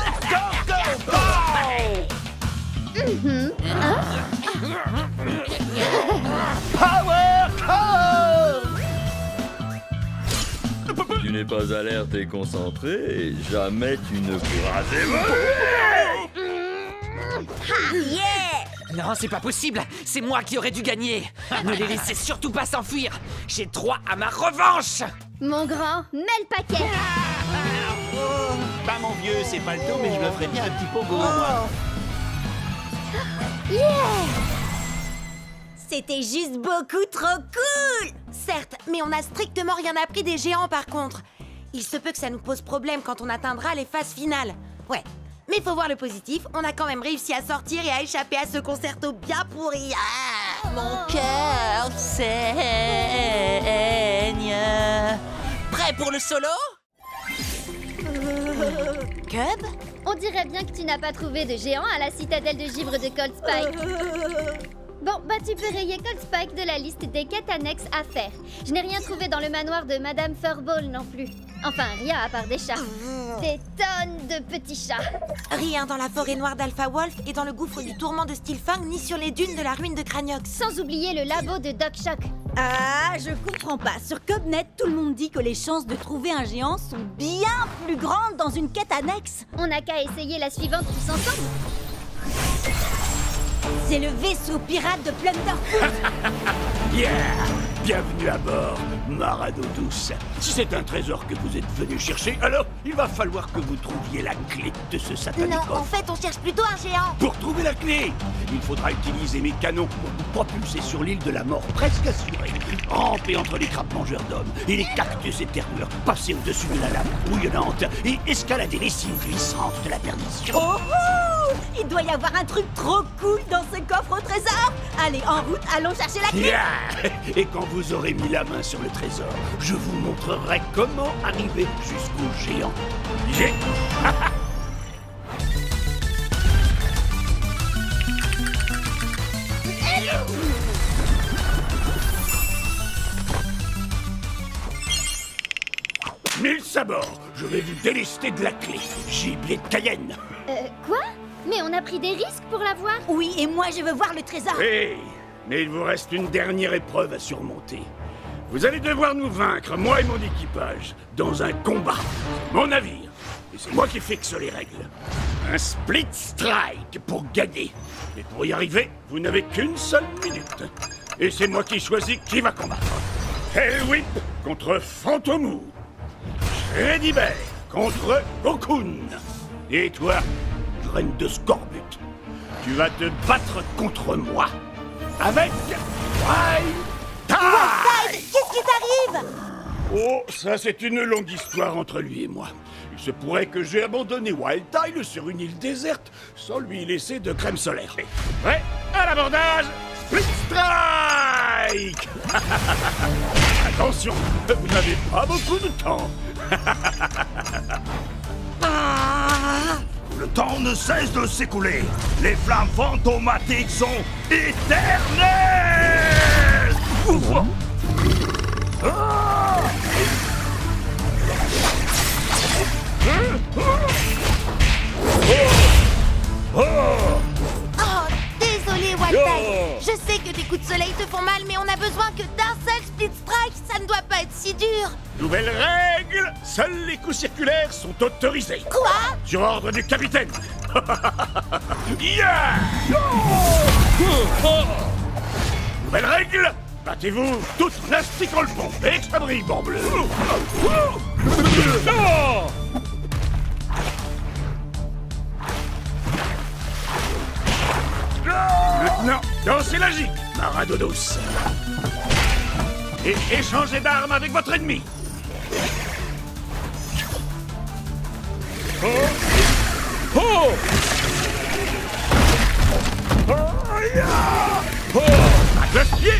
go, go. Power Core. n'es pas alerte et concentré, jamais tu ne pourras évoluer. Ah, yeah! Non, c'est pas possible. C'est moi qui aurais dû gagner. Ne les laissez surtout pas s'enfuir. J'ai droit à ma revanche. Mon grand, mets le paquet. Bah mon vieux, c'est pas le tout, mais je me ferais bien un petit pogo, moi. Yeah! C'était juste beaucoup trop cool! Certes, mais on n'a strictement rien appris des géants par contre. Il se peut que ça nous pose problème quand on atteindra les phases finales. Ouais, mais faut voir le positif, on a quand même réussi à sortir et à échapper à ce concerto bien pourri. Ah, Mon cœur saigne. Prêt pour le solo? Cub? On dirait bien que tu n'as pas trouvé de géant à la citadelle de givre de Cold Spike. Bon, bah tu peux rayer Cold Spike de la liste des quêtes annexes à faire. Je n'ai rien trouvé dans le manoir de Madame Furball non plus. Enfin, rien à part des chats. Des tonnes de petits chats. Rien dans la forêt noire d'Alpha Wolf et dans le gouffre du tourment de Steelfang, ni sur les dunes de la ruine de Craniox. Sans oublier le labo de Doc Shock. Ah, je comprends pas. Sur Cobnet, tout le monde dit que les chances de trouver un géant sont bien plus grandes dans une quête annexe. On n'a qu'à essayer la suivante tous ensemble. C'est le vaisseau pirate de Plunderfoot. Yeah! Bienvenue à bord, Marado douce. Si c'est un trésor que vous êtes venu chercher, alors il va falloir que vous trouviez la clé de ce satanique Non, coffre. en fait, on cherche plutôt un géant. Pour trouver la clé, il faudra utiliser mes canons pour vous propulser sur l'île de la mort presque assurée. Ramper entre les crabes mangeurs d'hommes et les cactus éternels, passer au-dessus de la lave bouillonnante et escalader les cimes glissantes de la perdition. Oh, oh! Il doit y avoir un truc trop cool dans ce coffre au trésor. Allez, en route, allons chercher la clé. Yeah! Et quand vous aurez mis la main sur le trésor, je vous montrerai comment arriver jusqu'au géant. J'ai... Mille sabords, je vais vous délester de la clé. Gibier de Cayenne. Quoi? Mais on a pris des risques pour l'avoir. Oui, et moi je veux voir le trésor. Hé, mais il vous reste une dernière épreuve à surmonter. Vous allez devoir nous vaincre, moi et mon équipage, dans un combat. C'est mon navire, et c'est moi qui fixe les règles. Un split strike pour gagner. Mais pour y arriver, vous n'avez qu'une seule minute. Et c'est moi qui choisis qui va combattre. Hellwhip contre Fantomou. Shreddy Bear contre Cocoon. Et toi, graine de scorbut, tu vas te battre contre moi. Avec Wild Tide. Qu'est-ce qui t'arrive? Oh, ça c'est une longue histoire entre lui et moi. Il se pourrait que j'ai abandonné Wild Tide sur une île déserte sans lui laisser de crème solaire. Prêt à l'abordage, Split Strike. Attention, vous n'avez pas beaucoup de temps. Le temps ne cesse de s'écouler. Les flammes fantomatiques sont éternelles. Oh, désolé, Wildtide. Je sais que tes coups de soleil te font mal, mais on a besoin que d'un seul split strike. Ça ne doit pas être si dur. Nouvelle règle, seuls les coups circulaires sont autorisés. Quoi? Sur ordre du capitaine. Yeah! Nouvelle règle, battez-vous toute plastique en le pont. Extra brille, bleu. Maintenant, dansez la gigue, Marado douce. Et échangez d'armes avec votre ennemi. Oh! Oh! Oh! Oh! À cloche-pied!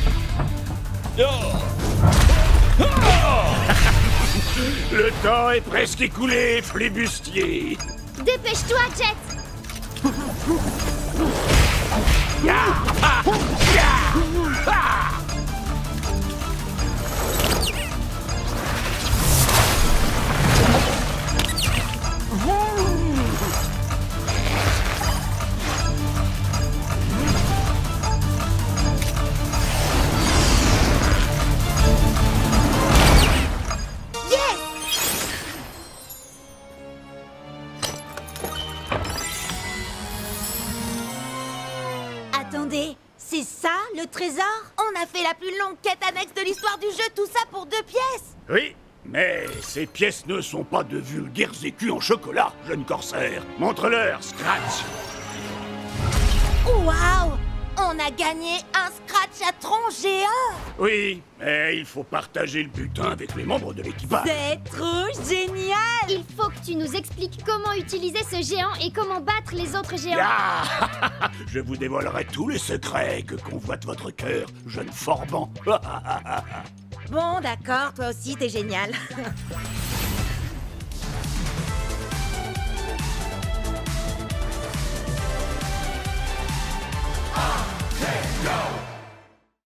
Le temps est presque écoulé, flibustier. Dépêche-toi, Jet. Ya! Ah! Ya! Ah! trésor? On a fait la plus longue quête annexe de l'histoire du jeu, tout ça pour 2 pièces. Oui, mais ces pièces ne sont pas de vulgaires écus en chocolat, jeune corsaire. Montre-leur, Scratch. Waouh! On a gagné un Scratch à tronc géant. Oui, mais il faut partager le butin avec les membres de l'équipage. C'est trop génial! Il faut que tu nous expliques comment utiliser ce géant et comment battre les autres géants. Ah Je vous dévoilerai tous les secrets que convoite votre cœur, jeune forban. Bon, d'accord, toi aussi, t'es génial.